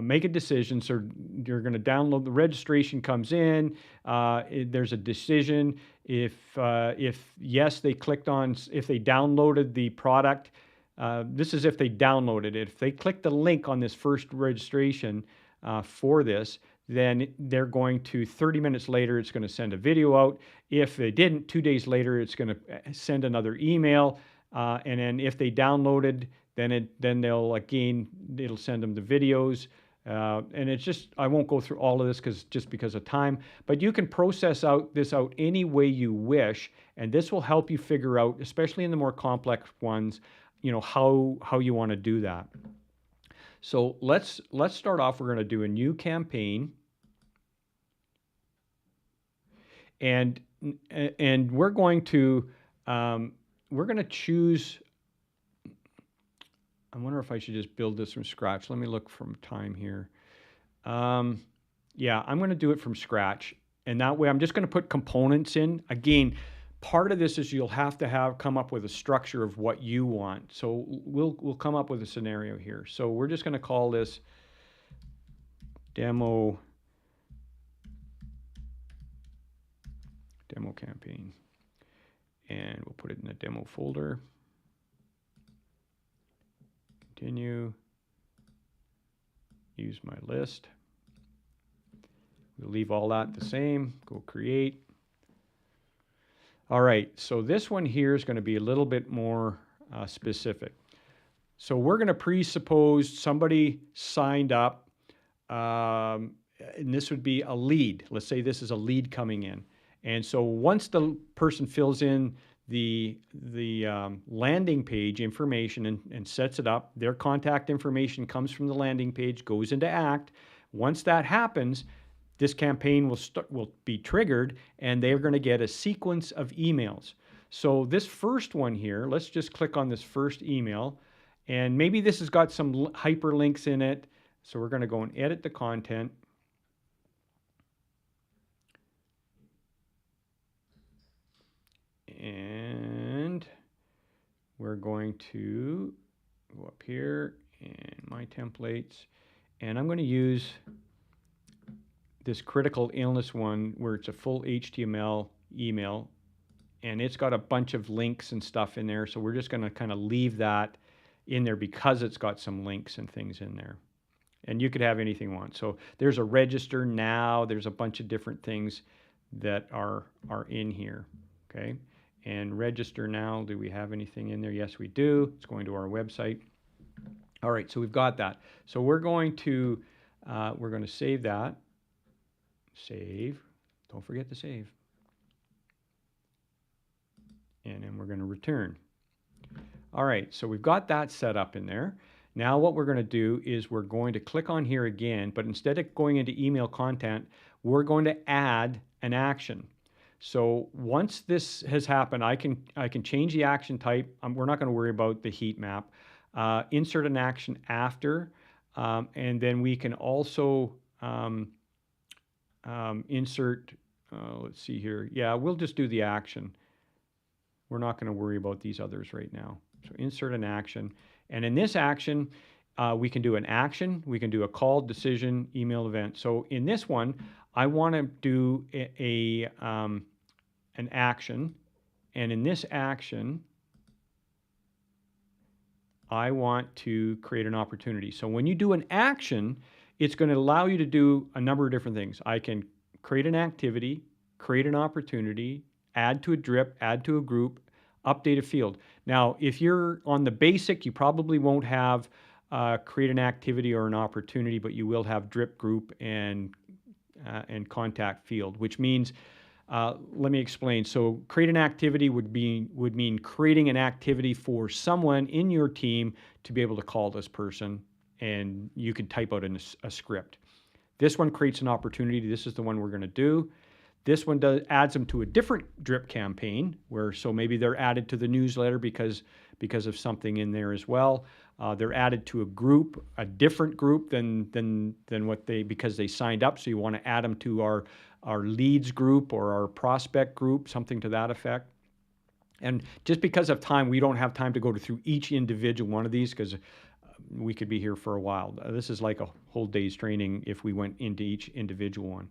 make a decision. So you're going to download, the registration comes in. There's a decision. If yes, they clicked on, if they downloaded the product. This is if they downloaded it. If they click the link on this first registration for this, then they're going to, 30 minutes later, it's going to send a video out. If they didn't, 2 days later, it's going to send another email. And then if they downloaded, then they'll, again, it'll send them the videos. And it's just, I won't go through all of this because of time, but you can process this out any way you wish. And this will help you figure out, especially in the more complex ones, how you want to do that. So let's start off. We're going to do a new campaign. And we're going to choose. I wonder if I should just build this from scratch. Let me look from time here. Yeah, I'm going to do it from scratch, and that way I'm just going to put components in. Again, part of this is you'll have to come up with a structure of what you want. So we'll come up with a scenario here. So we're just going to call this demo campaign, and we'll put it in the demo folder. Continue. Use my list. We'll leave all that the same. Go create. All right, so this one here is going to be a little bit more specific. So we're going to presuppose somebody signed up, and this would be a lead. Let's say this is a lead coming in. And so once the person fills in the landing page information and sets it up, their contact information comes from the landing page, goes into Act. Once that happens, this campaign will be triggered, and they're going to get a sequence of emails. So this first one here, let's just click on this first email, and maybe this has got some hyperlinks in it. So we're going to go and edit the content. And we're going to go up here in my templates, and I'm going to use this critical illness one where it's a full HTML email, and it's got a bunch of links and stuff in there. So we're just going to kind of leave that in there because it's got some links and things in there. And you could have anything you want. So there's a register now. There's a bunch of different things that are in here. Okay. And register now, do we have anything in there? Yes, we do. It's going to our website. All right, so we've got that. So we're going to save that. Save. Don't forget to save. And then we're going to return. All right, so we've got that set up in there. Now what we're going to do is we're going to click on here again, but instead of going into email content, we're going to add an action. So once this has happened, I can change the action type. We're not going to worry about the heat map. Insert an action after, and then we can also insert, let's see here. Yeah, we'll just do the action. We're not going to worry about these others right now. So insert an action. And in this action, we can do an action. We can do a call, decision, email, event. So in this one, I want to do an action, and in this action, I want to create an opportunity. So when you do an action, it's going to allow you to do a number of different things. I can create an activity, create an opportunity, add to a drip, add to a group, update a field. Now, if you're on the basic, you probably won't have create an activity or an opportunity, but you will have drip, group, and contact field, which means, let me explain. So create an activity would mean creating an activity for someone in your team to be able to call this person, and you can type out a script. This one creates an opportunity. This is the one we're going to do. This one adds them to a different drip campaign where, so maybe they're added to the newsletter because of something in there as well. They're added to a group, a different group than what because they signed up. So you want to add them to our leads group or our prospect group, something to that effect. And just because of time, we don't have time to go through each individual one of these because we could be here for a while. This is like a whole day's training if we went into each individual one.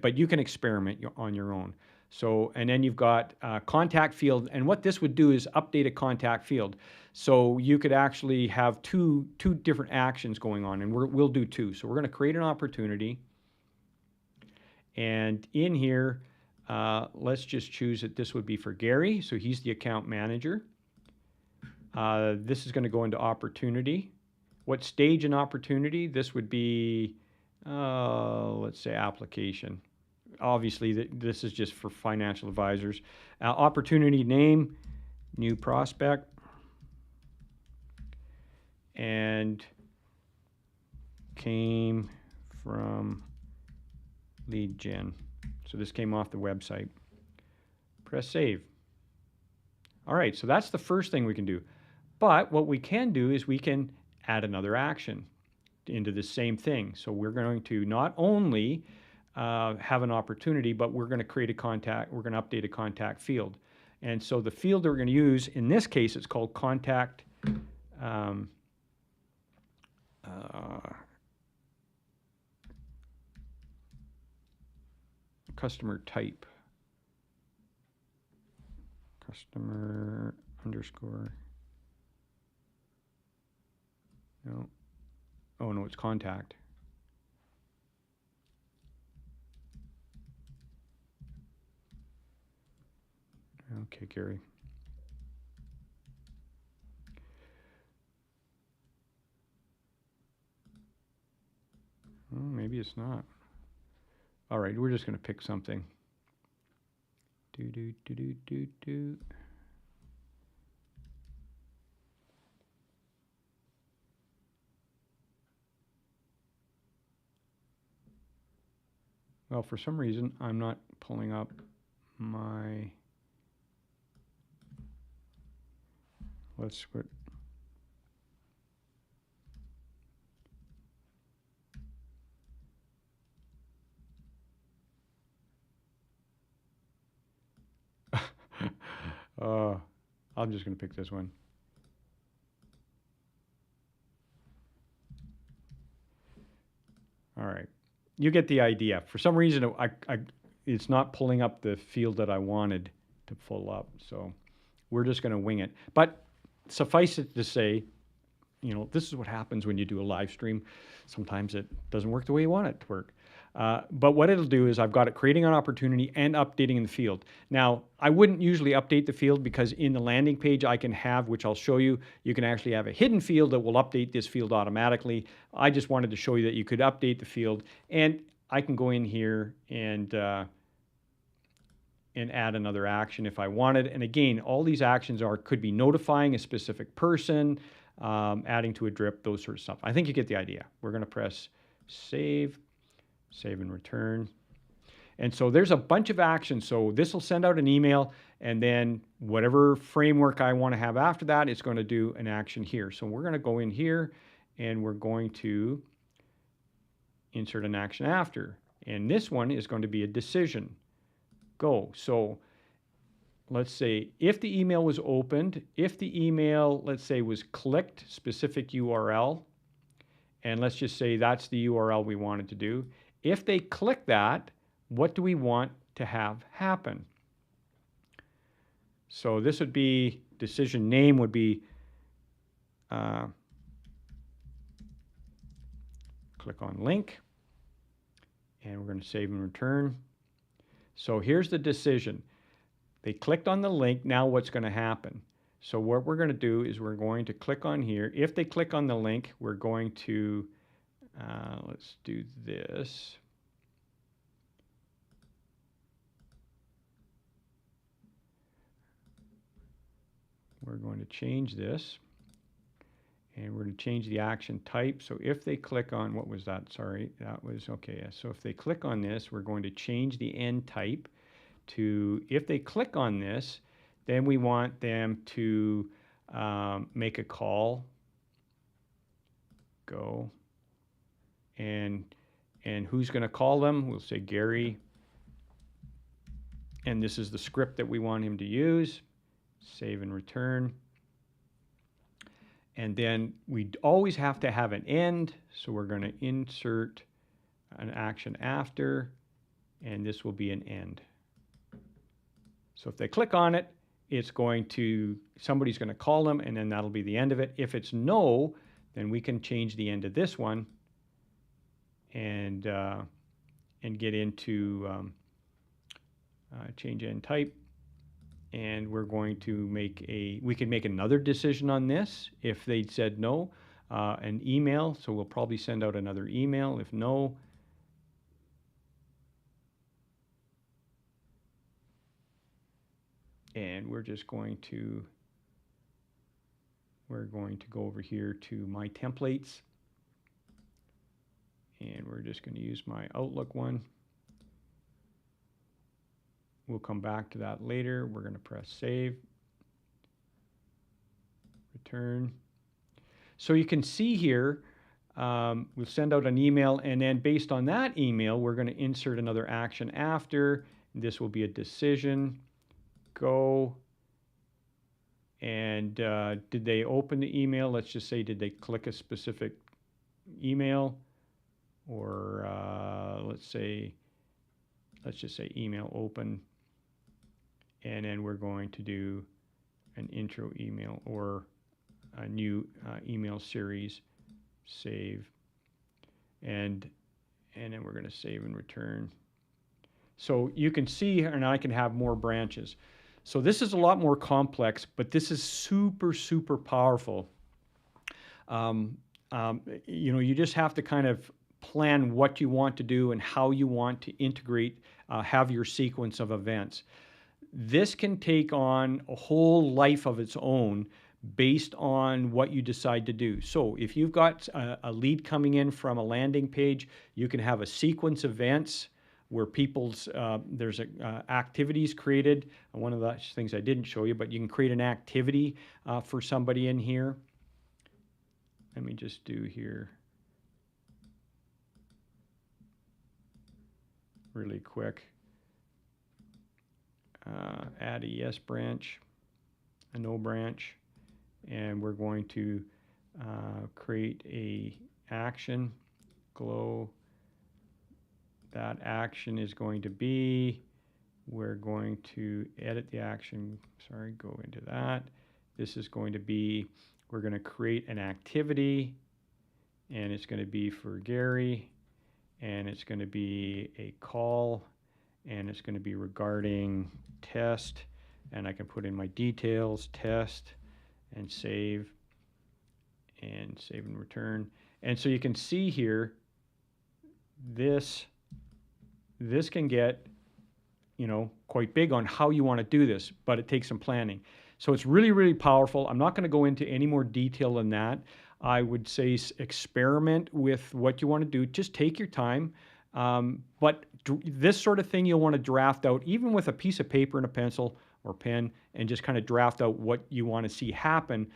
But you can experiment on your own. So, and then you've got contact field. And what this would do is update a contact field. So you could actually have two different actions going on, and we'll do two. So we're going to create an opportunity. And in here, let's just choose that this would be for Gary. So he's the account manager. This is going to go into opportunity. What stage in opportunity? This would be, let's say, application. Obviously, this is just for financial advisors. Opportunity name, new prospect, and came from lead gen. So this came off the website. Press save. All right, so that's the first thing we can do. But what we can do is we can add another action into the same thing. So we're going to not only have an opportunity, but we're going to create a contact, we're going to update a contact field. And so the field that we're going to use, in this case, it's called contact customer type. Customer underscore. No. Oh, no, it's contact. Okay, Gary. Oh, maybe it's not. All right, we're just going to pick something. Well, for some reason, I'm not pulling up my... Let's quit. I'm just going to pick this one. All right. You get the idea. For some reason, it's not pulling up the field that I wanted to pull up. So we're just going to wing it. But suffice it to say, you know, this is what happens when you do a live stream. Sometimes it doesn't work the way you want it to work. But what it'll do is I've got it creating an opportunity and updating in the field. Now, I wouldn't usually update the field because in the landing page I can have, which I'll show you, you can actually have a hidden field that will update this field automatically. I just wanted to show you that you could update the field, and I can go in here and add another action if I wanted. And again, all these actions could be notifying a specific person, adding to a drip, those sort of stuff. I think you get the idea. We're going to press save. Save and return. And so there's a bunch of actions. So this will send out an email, and then whatever framework I want to have after that, it's going to do an action here. So we're going to go in here, and we're going to insert an action after. And this one is going to be a decision. Go. So let's say if the email was opened, if the email, let's say, was clicked, specific URL, and let's just say that's the URL we wanted to do. If they click that, what do we want to have happen? So this would be, decision name would be, click on link, and we're going to save and return. So here's the decision. They clicked on the link, now what's going to happen? So what we're going to do is we're going to click on here. If they click on the link, we're going to, let's do this. We're going to change this, and we're going to change the action type. So if they click on, what was that? Sorry, that was, okay. So if they click on this, we're going to change the end type. to, if they click on this, then we want them to make a call, go, and who's going to call them? We'll say Gary, and this is the script that we want him to use. Save and return. And then we always have to have an end, so we're going to insert an action after, and this will be an end. So if they click on it, it's going to, somebody's going to call them, and then that'll be the end of it. If it's no, then we can change the end of this one and get into change end type. And we're going to make we can make another decision on this if they said no, an email. So we'll probably send out another email if no. And we're going to go over here to my templates. And we're just going to use my Outlook one. We'll come back to that later. We're going to press save, return. So you can see here, we'll send out an email, and then based on that email, we're going to insert another action after. This will be a decision, go, and did they open the email? Let's just say, did they click a specific email? Or let's just say email open. And then we're going to do an intro email or a new email series, save, and then we're going to save and return. So you can see, and I can have more branches. So this is a lot more complex, but this is super, super powerful. You know, you just have to kind of plan what you want to do and how you want to integrate, have your sequence of events. This can take on a whole life of its own based on what you decide to do. So if you've got a lead coming in from a landing page, you can have a sequence of events where people's, there's activities created. One of the things I didn't show you, but you can create an activity for somebody in here. Let me just do here really quick. Add a yes branch, a no branch, and we're going to create a action, glow. That action is going to be, we're going to edit the action, go into that. This is going to be, we're going to create an activity, and it's going to be for Gary, and it's going to be a call, and it's going to be regarding test, and I can put in my details, test, and save and return. And so you can see here, this can get, you know, quite big on how you want to do this, but it takes some planning. So it's really, really powerful. I'm not going to go into any more detail than that. I would say experiment with what you want to do. Just take your time. But this sort of thing you'll want to draft out, even with a piece of paper and a pencil or pen, and just kind of draft out what you want to see happen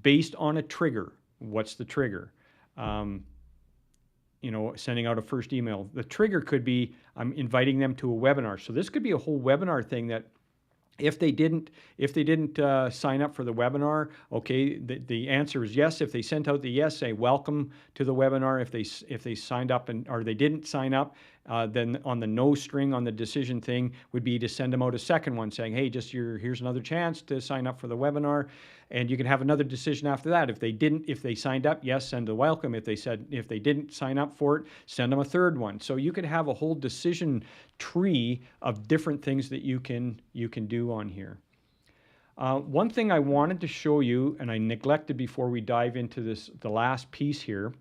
based on a trigger. What's the trigger? You know, sending out a first email. The trigger could be, I'm inviting them to a webinar. So this could be a whole webinar thing that if they didn't sign up for the webinar, okay, the answer is yes. If they sent out the yes, say welcome to the webinar. If they signed up or they didn't sign up, then on the no string on the decision thing would be to send them out a second one saying, hey, here's another chance to sign up for the webinar, and you can have another decision after that. If they signed up, yes, send a welcome. If they didn't sign up for it, send them a third one. So you could have a whole decision tree of different things that you can do on here. One thing I wanted to show you, and I neglected before we dive into the last piece here.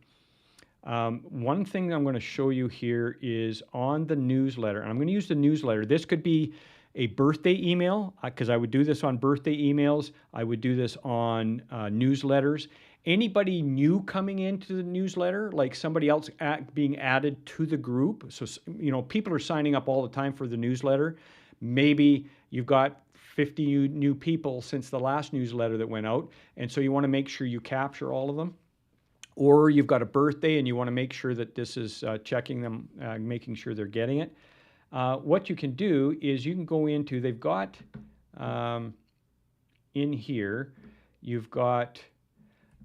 One thing I'm going to show you here is on the newsletter, and I'm going to use the newsletter. This could be a birthday email, because I would do this on birthday emails. I would do this on newsletters. Anybody new coming into the newsletter, like somebody else being added to the group. So, you know, people are signing up all the time for the newsletter, maybe you've got 50 new people since the last newsletter that went out, and so you want to make sure you capture all of them. Or you've got a birthday and you want to make sure that this is checking them, making sure they're getting it. What you can do is you can go into, they've got in here, you've got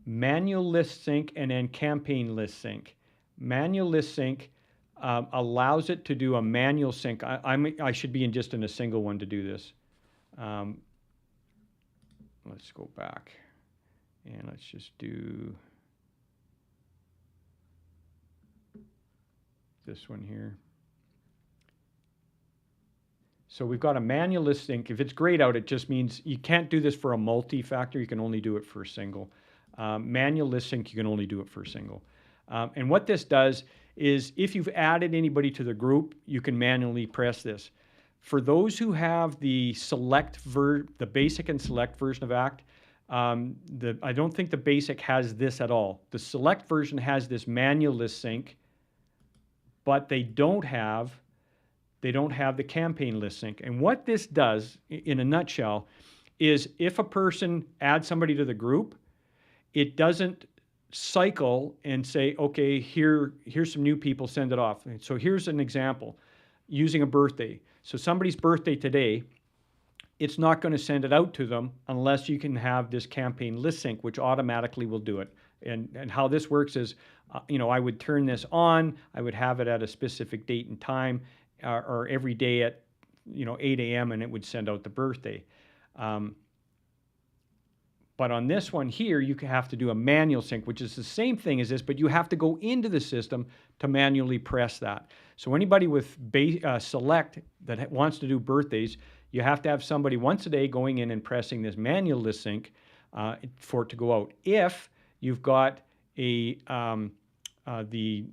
manual list sync and then campaign list sync. Manual list sync allows it to do a manual sync. I should be just in a single one to do this. Let's go back and let's just do this one here. So we've got a manual list sync. If it's grayed out, it just means you can't do this for a multi-factor. You can only do it for a single. Manual list sync, you can only do it for a single. And what this does is if you've added anybody to the group, you can manually press this. For those who have the the basic and select version of ACT, I don't think the basic has this at all. The select version has this manual list sync, but they don't have the campaign list sync. And what this does, in a nutshell, is if a person adds somebody to the group, it doesn't cycle and say, okay, here's some new people, send it off. And so here's an example, using a birthday. So somebody's birthday today, it's not going to send it out to them unless you can have this campaign list sync, which automatically will do it. And how this works is, I would turn this on, I would have it at a specific date and time, or every day at 8 a.m. and it would send out the birthday. But on this one here, you have to do a manual sync, which is the same thing as this, but you have to go into the system to manually press that. So anybody with select that wants to do birthdays, you have to have somebody once a day going in and pressing this manual list sync for it to go out. If you've got the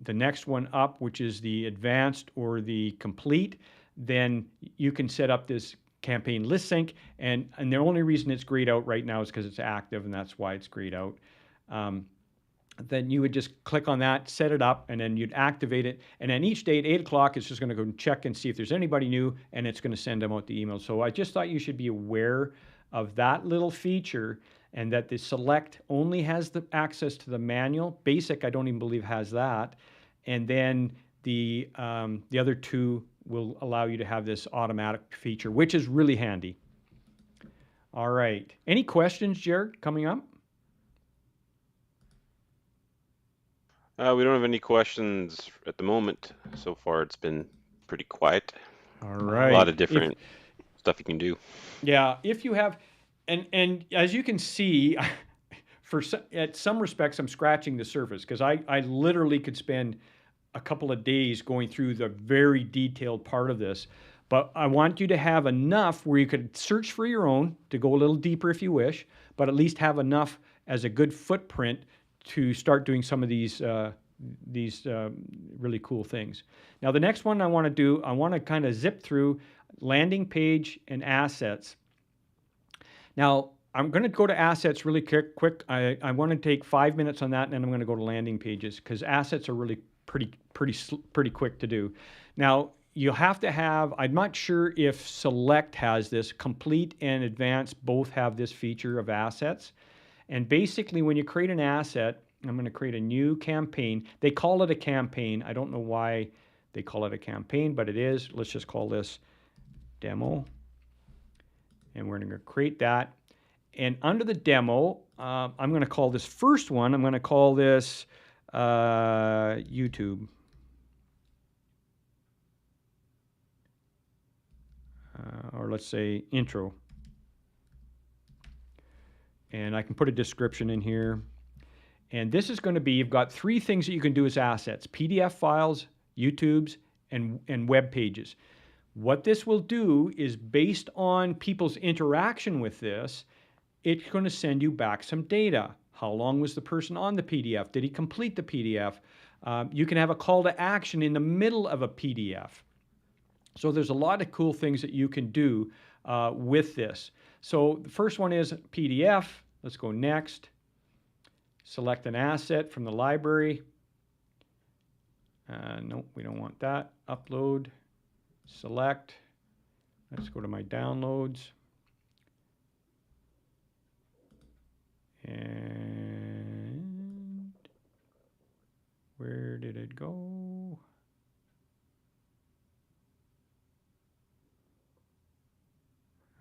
next one up, which is the advanced or the complete, then you can set up this campaign list sync, and the only reason it's grayed out right now is because it's active, and that's why it's grayed out. Then you would just click on that, set it up, and then you'd activate it. And then each day at 8 o'clock, it's just going to go and check and see if there's anybody new, and it's going to send them out the email. So I just thought you should be aware of that little feature, and that the select only has the access to the manual. Basic, I don't even believe has that. And then the other two will allow you to have this automatic feature, which is really handy. All right. Any questions, Jared, coming up? We don't have any questions at the moment. So far, it's been pretty quiet. All right. A lot of different stuff you can do. Yeah, if you have, and as you can see, at some respects, I'm scratching the surface because I literally could spend a couple of days going through the very detailed part of this. But I want you to have enough where you could search for your own to go a little deeper if you wish, but at least have enough as a good footprint to start doing some of these really cool things. Now, the next one I want to do, I want to kind of zip through landing page and assets. Now, I'm going to go to assets really quick. I want to take 5 minutes on that, and then I'm going to go to landing pages because assets are really pretty quick to do. Now, you have to have, I'm not sure if Select has this, Complete and Advanced both have this feature of assets. And basically, when you create an asset, I'm going to create a new campaign. They call it a campaign. I don't know why they call it a campaign, but it is. Let's just call this demo. And we're going to create that. And under the demo, I'm going to call this first one, I'm going to call this YouTube. Or let's say intro. And I can put a description in here. And this is going to be, you've got 3 things that you can do as assets: PDF files, YouTubes, and web pages. What this will do is, based on people's interaction with this, it's going to send you back some data. How long was the person on the PDF? Did he complete the PDF? You can have a call to action in the middle of a PDF. So there's a lot of cool things that you can do with this. So the first one is PDF. Let's go next. Select an asset from the library. No, we don't want that. Upload. Select. Let's go to my downloads. And where did it go?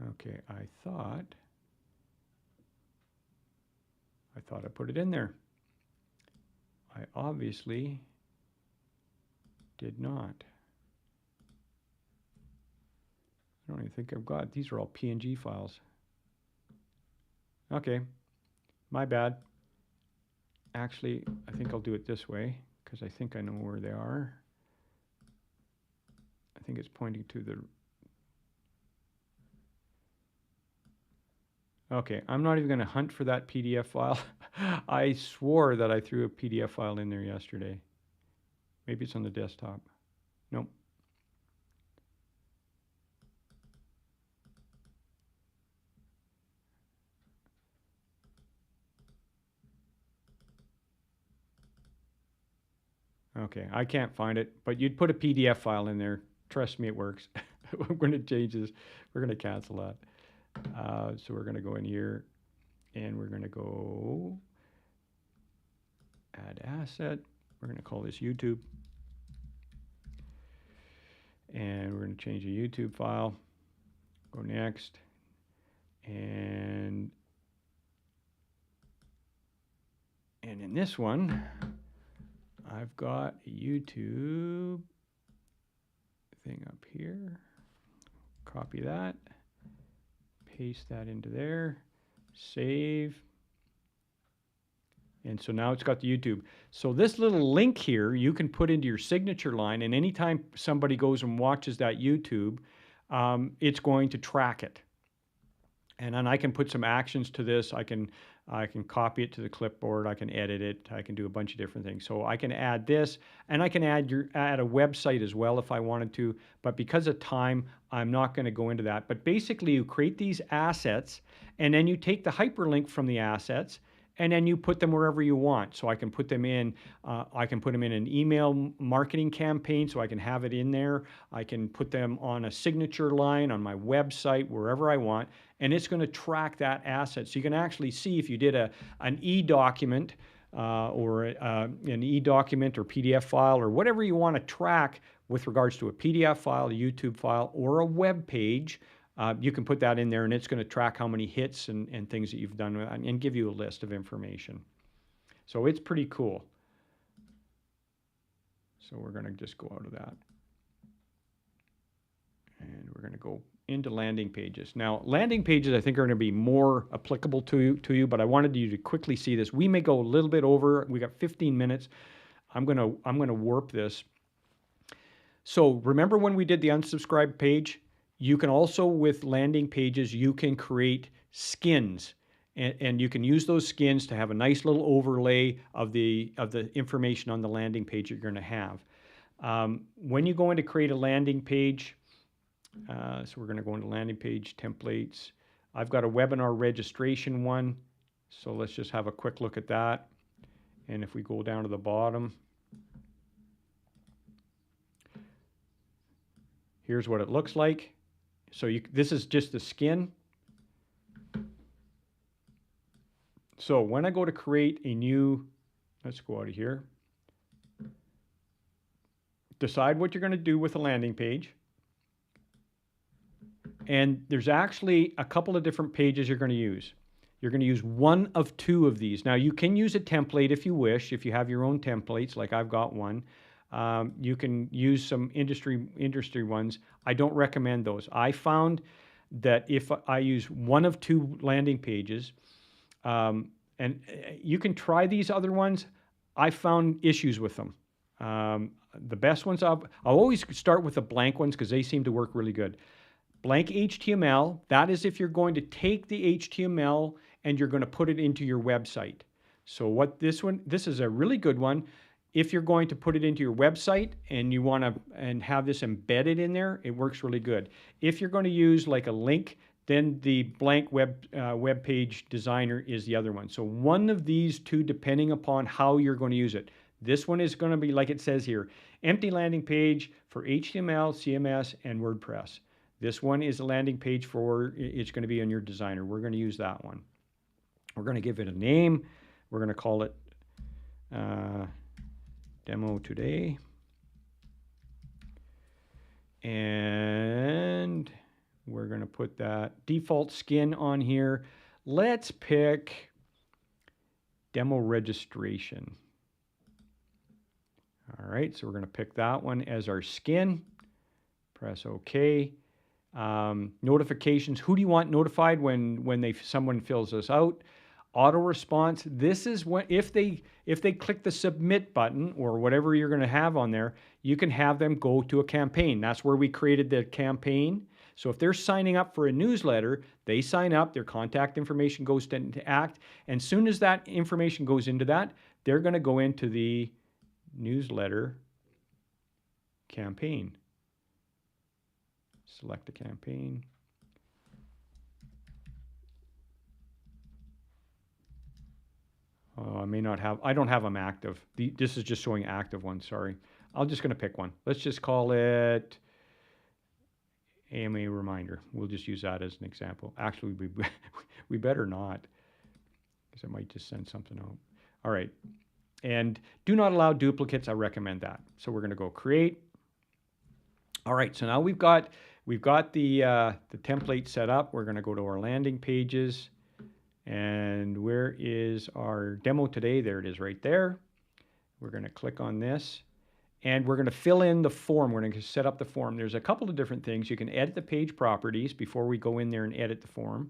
Okay, I thought I put it in there. I obviously did not. I don't even think I've got, these are all PNG files. Okay, my bad. Actually, I think I'll do it this way because I think I know where they are. I think it's pointing to the... Okay, I'm not even going to hunt for that PDF file. I swore that I threw a PDF file in there yesterday. Maybe it's on the desktop. Nope. Okay, I can't find it, but you'd put a PDF file in there. Trust me, it works. We're going to change this. We're going to cancel that. So we're going to go in here, and we're going to go add asset. We're going to call this YouTube. And we're going to change the YouTube file. Go next. And in this one, I've got a YouTube thing up here. Copy that. Paste that into there. Save. And so now it's got the YouTube. So this little link here, you can put into your signature line, and anytime somebody goes and watches that YouTube, it's going to track it. And then I can put some actions to this. I can copy it to the clipboard. I can edit it. I can do a bunch of different things. So I can add this, and I can add a website as well if I wanted to. But because of time, I'm not going to go into that. But basically, you create these assets, and then you take the hyperlink from the assets, and then you put them wherever you want. So I can put them in. I can put them in an email marketing campaign, so I can have it in there. I can put them on a signature line on my website, wherever I want, and it's going to track that asset. So you can actually see if you did an e-document or an e-document or PDF file or whatever you want to track with regards to a PDF file, a YouTube file, or a web page. You can put that in there, and it's going to track how many hits and things that you've done and give you a list of information. So it's pretty cool. So we're going to just go out of that. And we're going to go into landing pages. Now, landing pages, I think, are going to be more applicable to you, but I wanted you to quickly see this. We may go a little bit over. We got 15 minutes. I'm going to warp this. So remember when we did the unsubscribe page? You can also, with landing pages, you can create skins, and you can use those skins to have a nice little overlay of the information on the landing page you're going to have. When you go in to create a landing page, so we're going to go into landing page templates. I've got a webinar registration one, so let's just have a quick look at that. And if we go down to the bottom, here's what it looks like. So this is just the skin. So when I go to create a new, let's go out of here. Decide what you're going to do with the landing page. And there's actually a couple of different pages you're going to use. You're going to use one of two of these. Now you can use a template if you wish, if you have your own templates, like I've got one. You can use some industry ones. I don't recommend those. I found that if I use one of two landing pages, and you can try these other ones, I found issues with them. The best ones, I'll always start with the blank ones because they seem to work really good. Blank HTML, that is if you're going to take the HTML and you're going to put it into your website. So what this is a really good one. If you're going to put it into your website and you want to have this embedded in there, it works really good. If you're going to use like a link, then the blank web page designer is the other one. So one of these two, depending upon how you're going to use it. This one is going to be, like it says here, empty landing page for HTML, CMS, and WordPress. This one is a landing page for, it's going to be on your designer. We're going to use that one. We're going to give it a name. We're going to call it Demo Today. And we're going to put that default skin on here. Let's pick Demo Registration. All right, so we're going to pick that one as our skin. Press OK. Notifications. Who do you want notified when someone fills this out? Auto response. This is when if they click the submit button or whatever you're going to have on there, you can have them go to a campaign. That's where we created the campaign. So if they're signing up for a newsletter, they sign up, their contact information goes into Act, and soon as that information goes into that, they're going to go into the newsletter campaign. Select the campaign. I may not have, I don't have them active. This is just showing active ones, sorry. I'm just going to pick one. Let's just call it AMA Reminder. We'll just use that as an example. Actually, we better not, because it might just send something out. All right. And do not allow duplicates. I recommend that. So we're going to go create. All right. So now we've got the template set up. We're going to go to our landing pages. And where is our demo today? There it is right there. We're going to click on this. And we're going to fill in the form. We're going to set up the form. There's a couple of different things. You can edit the page properties before we go in there and edit the form.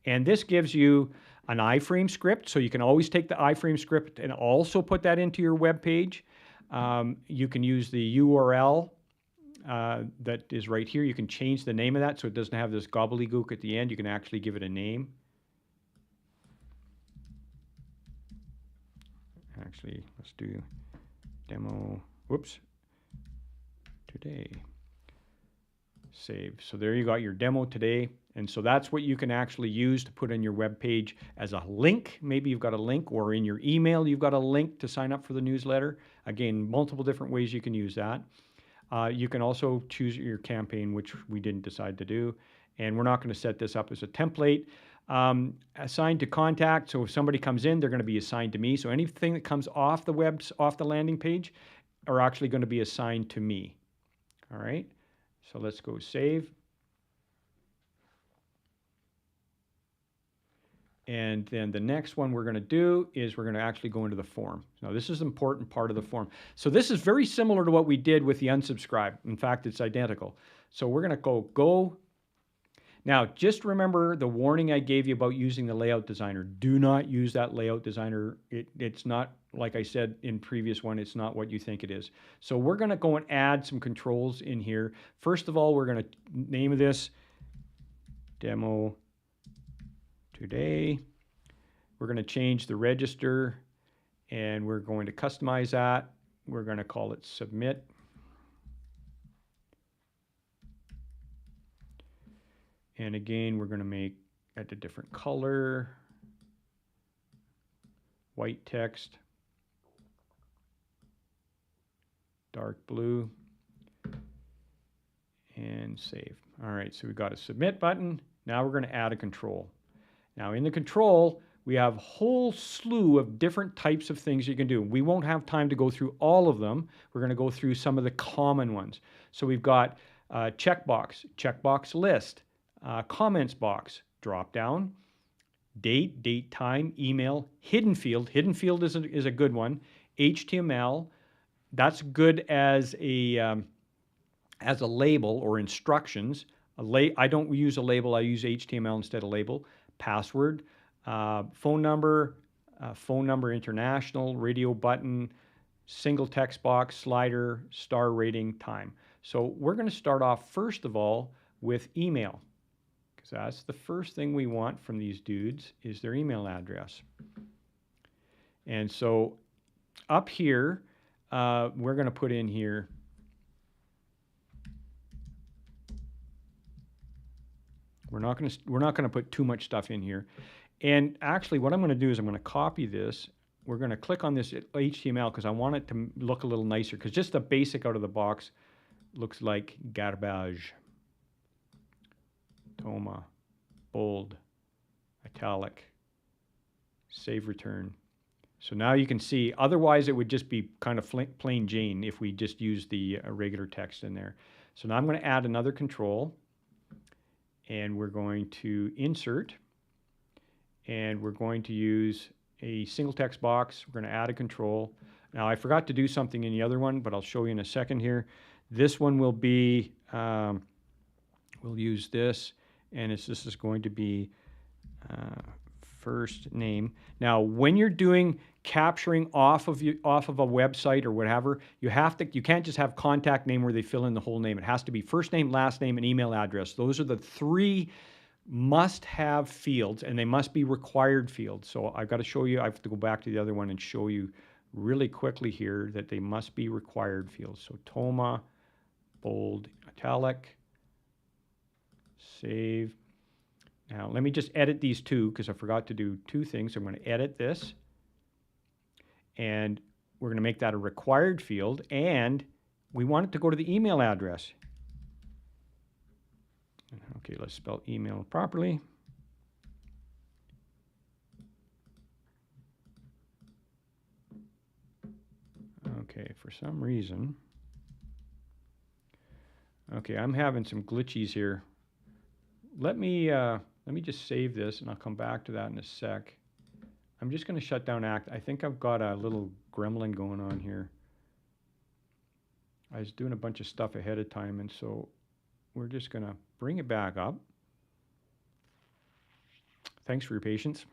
And this gives you an iframe script. So you can always take the iframe script and also put that into your web page. You can use the URL that is right here. You can change the name of that so it doesn't have this gobbledygook at the end. You can actually give it a name. Actually, let's do demo, whoops, today. Save. So there you got your demo today. And so that's what you can actually use to put on your web page as a link. Maybe you've got a link, or in your email, you've got a link to sign up for the newsletter. Again, multiple different ways you can use that. You can also choose your campaign, which we didn't decide to do. And we're not going to set this up as a template. Assigned to contact. So if somebody comes in, they're going to be assigned to me. So anything that comes off the off the landing page are actually going to be assigned to me. All right. So let's go save. And then the next one we're going to do is we're going to actually go into the form. Now this is an important part of the form. So this is very similar to what we did with the unsubscribe. In fact, it's identical. So we're going to go. Now, just remember the warning I gave you about using the layout designer. Do not use that layout designer. It's not, like I said in previous one, it's not what you think it is. So we're going to go and add some controls in here. First of all, we're going to name this Demo Today. We're going to change the register, and we're going to customize that. We're going to call it Submit. And again, we're going to make it a different color, white text, dark blue, and save. All right, so we've got a submit button. Now we're going to add a control. Now in the control, we have a whole slew of different types of things you can do. We won't have time to go through all of them. We're going to go through some of the common ones. So we've got checkbox list, comments box, drop down, date, time, email, hidden field. Hidden field is a good one. HTML, that's good as a label or instructions. I don't use a label. I use HTML instead of label. Password, phone number international, radio button, single text box, slider, star rating, time. So we're going to start off first of all with email, because that's the first thing we want from these dudes is their email address. And so up here, we're going to put in here we're not going to put too much stuff in here. And actually what I'm going to do is I'm going to copy this. We're going to click on this HTML because I want it to look a little nicer, because just the basic out of the box looks like garbage. Toma, bold, italic, save return. So now you can see, otherwise it would just be kind of plain Jane if we just use the regular text in there. So now I'm going to add another control, and we're going to insert, and we're going to use a single text box. We're going to add a control. Now I forgot to do something in the other one, but I'll show you in a second here. This one will be, we'll use this, and this is going to be first name. Now, when you're doing capturing off of a website or whatever, you can't just have contact name where they fill in the whole name. It has to be first name, last name, and email address. Those are the 3 must-have fields, and they must be required fields. So I've got to show you. I have to go back to the other one and show you really quickly here that they must be required fields. So Toma, bold, italic, save. Now, let me just edit these 2 because I forgot to do 2 things. I'm going to edit this, and we're going to make that a required field, and we want it to go to the email address. Okay, let's spell email properly. Okay, for some reason. Okay, I'm having some glitches here. Let me just save this, and I'll come back to that in a sec. I'm just going to shut down Act. I think I've got a little gremlin going on here. I was doing a bunch of stuff ahead of time, and so we're just going to bring it back up. Thanks for your patience.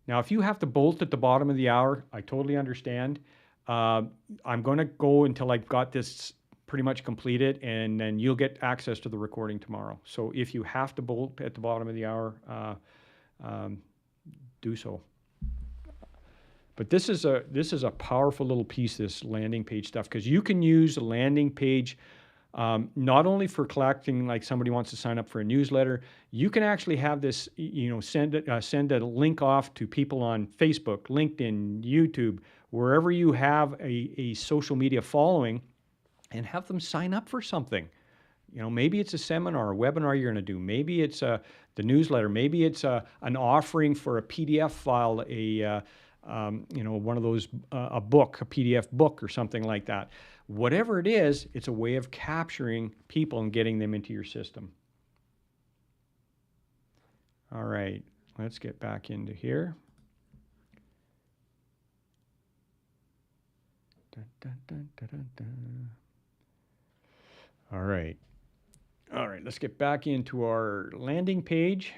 Now, if you have to bolt at the bottom of the hour, I totally understand. I'm going to go until I've got this pretty much completed, and then you'll get access to the recording tomorrow. So if you have to bolt at the bottom of the hour, do so. But this is a powerful little piece, this landing page stuff, because you can use a landing page not only for collecting, like somebody wants to sign up for a newsletter. You can actually have this, send a link off to people on Facebook, LinkedIn, YouTube, wherever you have a social media following, and have them sign up for something. Maybe it's a seminar, a webinar you're going to do. Maybe it's the newsletter. Maybe it's an offering for a PDF file, one of those, a book, a PDF book or something like that. Whatever it is, it's a way of capturing people and getting them into your system. All right, let's get back into here. Dun, dun, dun, dun, dun, dun. All right, let's get back into our landing page.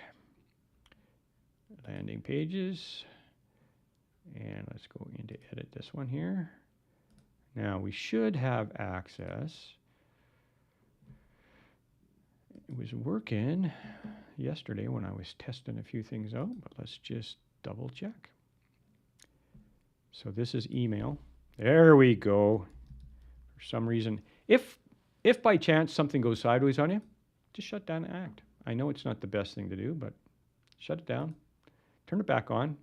Landing pages. And let's go into edit this one here. Now we should have access. It was working yesterday when I was testing a few things out, but let's just double check. So this is email. There we go. For some reason, if by chance something goes sideways on you, just shut down Act. I know it's not the best thing to do, but shut it down, turn it back on,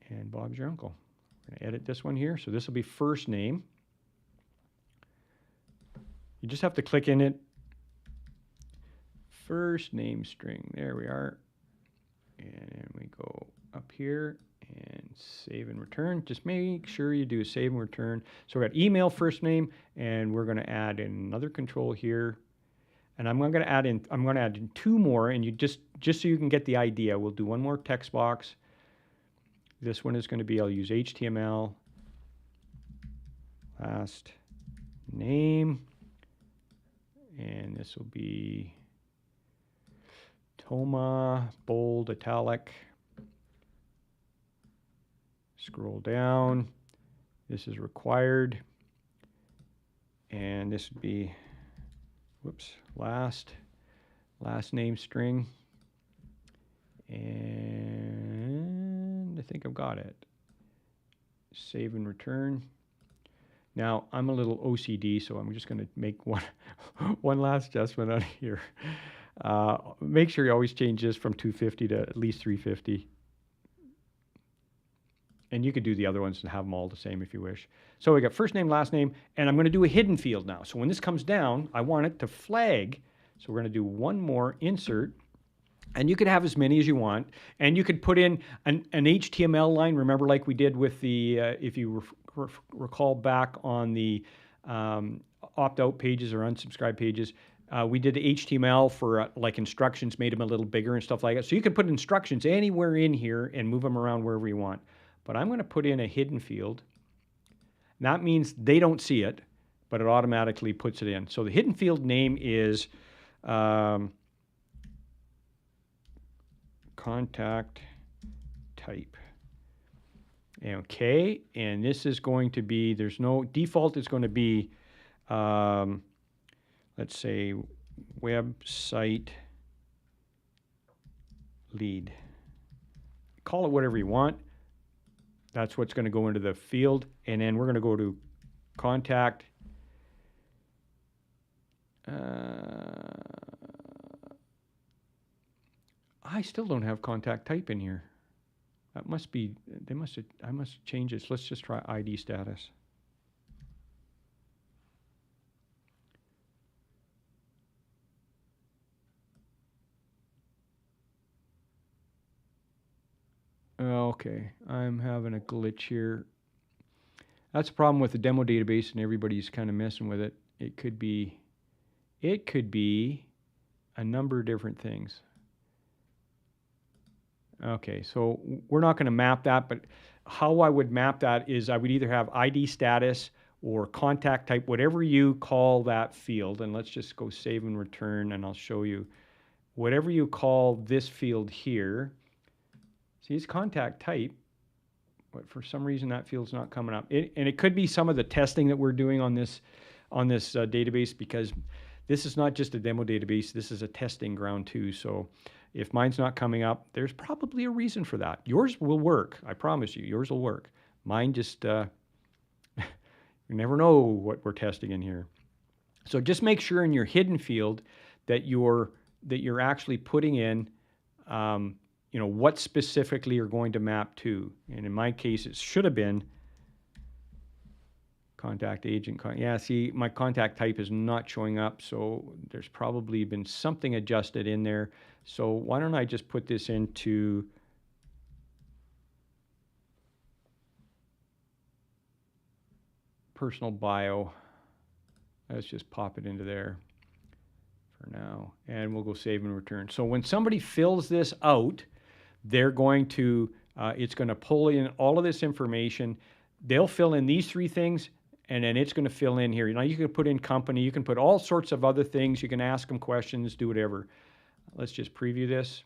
and Bob's your uncle. We're going to edit this one here. So this will be first name. You just have to click in it. First name string. There we are. And we go up here and save and return. Just make sure you do save and return. So we got email, first name, and we're going to add in another control here. And I'm going to add in 2 more, and you just so you can get the idea, we'll do one more text box. This one is going to be, I'll use HTML, last name, and this will be Toma, bold, italic. Scroll down. This is required. And this would be, last name string. And I think I've got it. Save and return. Now, I'm a little OCD, so I'm just going to make one last adjustment on here. Make sure you always change this from 250 to at least 350. And you could do the other ones and have them all the same if you wish. So we got first name, last name, and I'm going to do a hidden field now. So when this comes down, I want it to flag. So we're going to do one more insert. And you could have as many as you want. And you could put in an HTML line. Remember, like we did with the, if you recall back on the opt-out pages or unsubscribe pages, we did HTML for like instructions, made them a little bigger and stuff like that. So you can put instructions anywhere in here and move them around wherever you want. But I'm going to put in a hidden field. That means they don't see it, but it automatically puts it in. So the hidden field name is contact type. Okay, and this is going to be, there's no default, it's going to be, let's say, website lead. Call it whatever you want. That's what's going to go into the field. And then we're going to go to contact. I still don't have contact type in here. That must be, I must change this. Let's just try ID status. Okay, I'm having a glitch here. That's a problem with the demo database, and everybody's kind of messing with it. It could be a number of different things. Okay, so we're not going to map that, but how I would map that is I would either have ID status or contact type, whatever you call that field. And let's just go save and return, and I'll show you. Whatever you call this field here, see, it's contact type, but for some reason that field's not coming up. And it could be some of the testing that we're doing on this database, because this is not just a demo database. This is a testing ground too. So if mine's not coming up, there's probably a reason for that. Yours will work. I promise you, yours will work. Mine just, you never know what we're testing in here. So just make sure in your hidden field that you're actually putting in, what specifically you're going to map to. And in my case, it should have been contact agent. Yeah, see, my contact type is not showing up, so there's probably been something adjusted in there. So why don't I just put this into personal bio. Let's just pop it into there for now, and we'll go save and return. So when somebody fills this out, they're going to, it's going to pull in all of this information. They'll fill in these three things, and then it's going to fill in here. You know, you can put in company, you can put all sorts of other things. You can ask them questions, do whatever. Let's just preview this.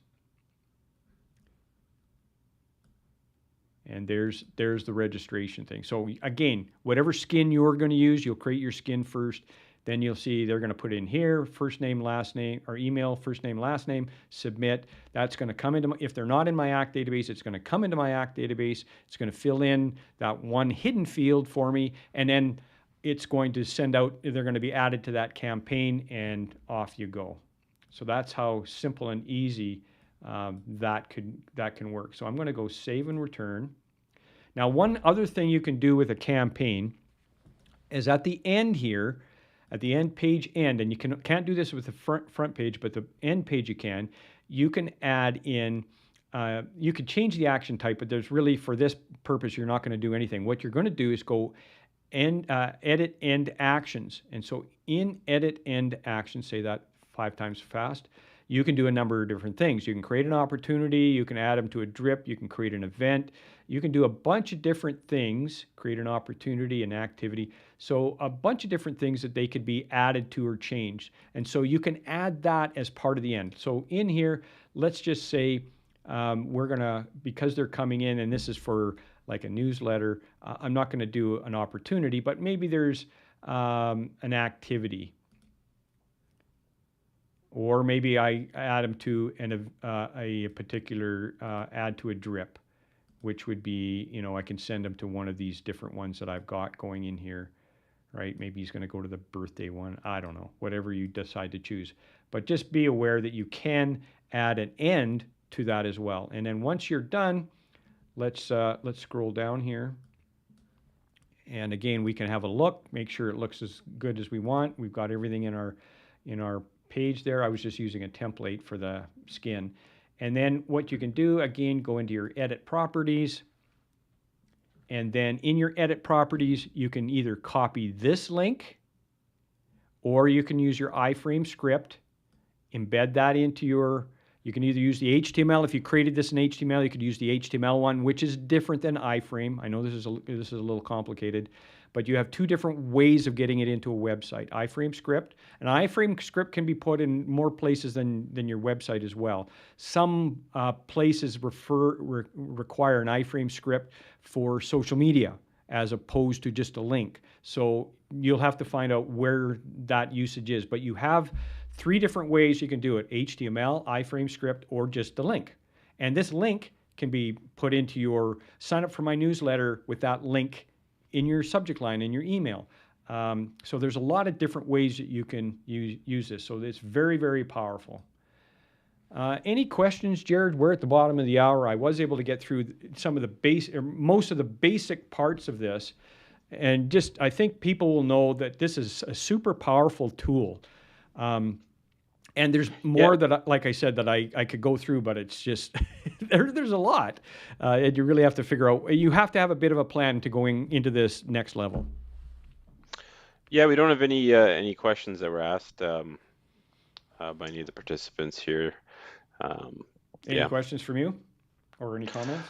And there's the registration thing. So again, whatever skin you're going to use, you'll create your skin first. Then you'll see they're going to put in here, first name, last name, or email, first name, last name, submit. That's going to come into, if they're not in my ACT database, it's going to come into my ACT database. It's going to fill in that one hidden field for me. And then it's going to send out, they're going to be added to that campaign, and off you go. So that's how simple and easy that can work. So I'm going to go save and return. Now, one other thing you can do with a campaign is at the end here, at the end page end, and you can't do this with the front page, but the end page you can add in, you could change the action type, but there's really, for this purpose, you're not going to do anything. What you're going to do is go and edit end actions. And so in edit end actions, say that 5 times fast, you can do a number of different things. You can create an opportunity, you can add them to a drip, you can create an event, you can do a bunch of different things, create an opportunity, an activity. So a bunch of different things that they could be added to or changed. And so you can add that as part of the end. So in here, let's just say we're gonna, because they're coming in, and this is for like a newsletter, I'm not gonna do an opportunity, but maybe there's an activity. Or maybe I add them to a particular add to a drip, which would be, I can send them to one of these different ones that I've got going in here, right? Maybe he's going to go to the birthday one. I don't know, whatever you decide to choose. But just be aware that you can add an end to that as well. And then once you're done, let's scroll down here. And again, we can have a look, make sure it looks as good as we want. We've got everything in our page there. I was just using a template for the skin. And then what you can do, again, go into your edit properties. And then in your edit properties, you can either copy this link or you can use your iframe script, embed that into your, you can either use the HTML. If you created this in HTML, you could use the HTML one, which is different than iframe. I know this is a little complicated, but you have two different ways of getting it into a website. iframe script. An iframe script can be put in more places than your website as well. Some places require an iframe script for social media as opposed to just a link. So you'll have to find out where that usage is. But you have three different ways you can do it: HTML, iframe script, or just the link. And this link can be put into your sign up for my newsletter with that link in your subject line in your email. So there's a lot of different ways that you can use this. So it's very, very powerful. Any questions, Jared? We're at the bottom of the hour. I was able to get through some of the most of the basic parts of this. And just, I think people will know that this is a super powerful tool. And there's more that, like I said, that I could go through, but it's just, there's a lot. And you really have to figure out, you have to have a bit of a plan to going into this next level. Yeah, we don't have any questions that were asked by any of the participants here. Any questions from you or any comments?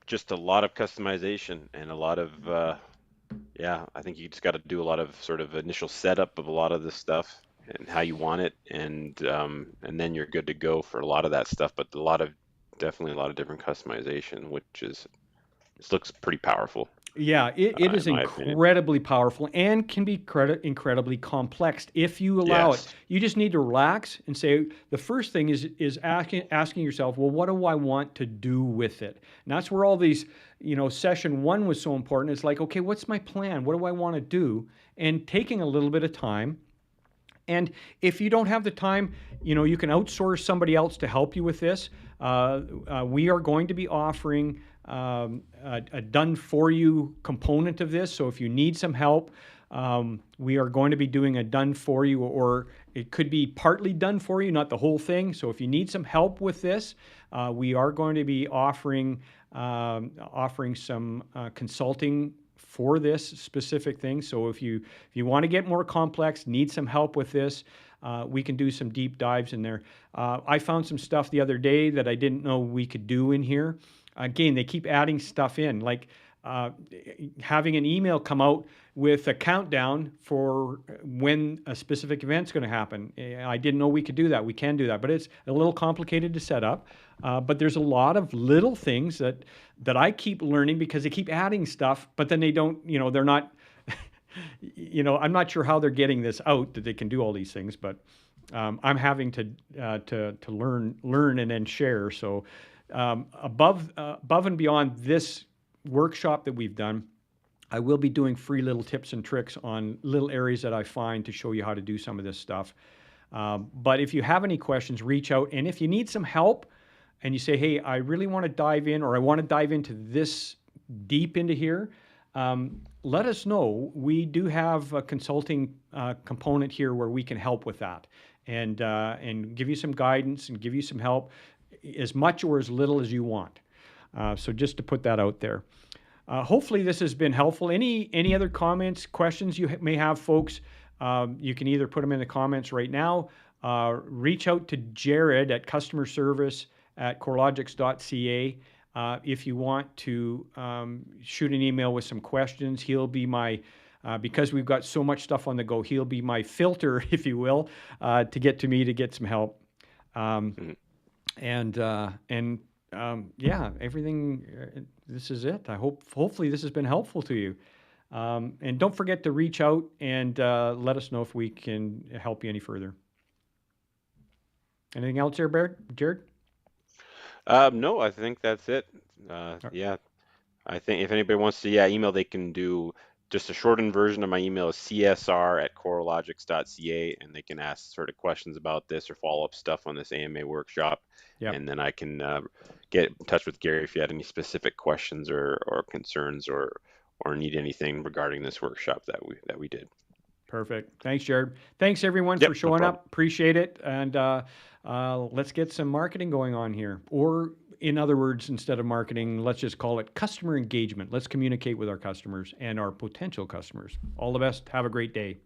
Just a lot of customization and a lot of, I think you just got to do a lot of sort of initial setup of a lot of this stuff and how you want it, and then you're good to go for a lot of that stuff. But definitely a lot of different customization, which looks pretty powerful. Yeah, it is incredibly powerful and can be incredibly complex if you allow it. You just need to relax and say, the first thing is asking yourself, well, what do I want to do with it? And that's where all these, session one was so important. It's like, okay, what's my plan? What do I want to do? And taking a little bit of time. And if you don't have the time, you can outsource somebody else to help you with this. We are going to be offering a done-for-you component of this. So if you need some help, we are going to be doing a done-for-you, or it could be partly done for you, not the whole thing. So if you need some help with this, we are going to be offering some consulting for this specific thing. So if you want to get more complex, need some help with this, we can do some deep dives in there. I found some stuff the other day that I didn't know we could do in here. Again, they keep adding stuff in, like having an email come out with a countdown for when a specific event's going to happen. I didn't know we could do that. We can do that, but it's a little complicated to set up. But there's a lot of little things that I keep learning because they keep adding stuff, but then they don't, they're not, I'm not sure how they're getting this out that they can do all these things, but I'm having to learn and then share. So above and beyond this workshop that we've done, I will be doing free little tips and tricks on little areas that I find to show you how to do some of this stuff. But if you have any questions, reach out. And if you need some help and you say, hey, I really want to dive in, or I want to dive into this deep into here, let us know. We do have a consulting component here where we can help with that and give you some guidance and give you some help, as much or as little as you want. So just to put that out there. Hopefully this has been helpful. Any other comments, questions you may have, folks, you can either put them in the comments right now, reach out to Jared at customer service at corelogix.ca. If you want to shoot an email with some questions, he'll be my, because we've got so much stuff on the go, he'll be my filter, if you will, to get to me to get some help. Everything, this is it. Hopefully this has been helpful to you. And don't forget to reach out and let us know if we can help you any further. Anything else there, Jared? No, I think that's it. Yeah, I think if anybody wants to, email, they can do just a shortened version of my email is csr@corelogix.ca, and they can ask sort of questions about this or follow up stuff on this AMA workshop. Yep. And then I can get in touch with Gary if you had any specific questions or concerns or need anything regarding this workshop that we did. Perfect. Thanks, Jared. Thanks, everyone, for Yep, no showing problem. up. Appreciate it. And let's get some marketing going on here. Or, in other words, instead of marketing, let's just call it customer engagement. Let's communicate with our customers and our potential customers. All the best. Have a great day.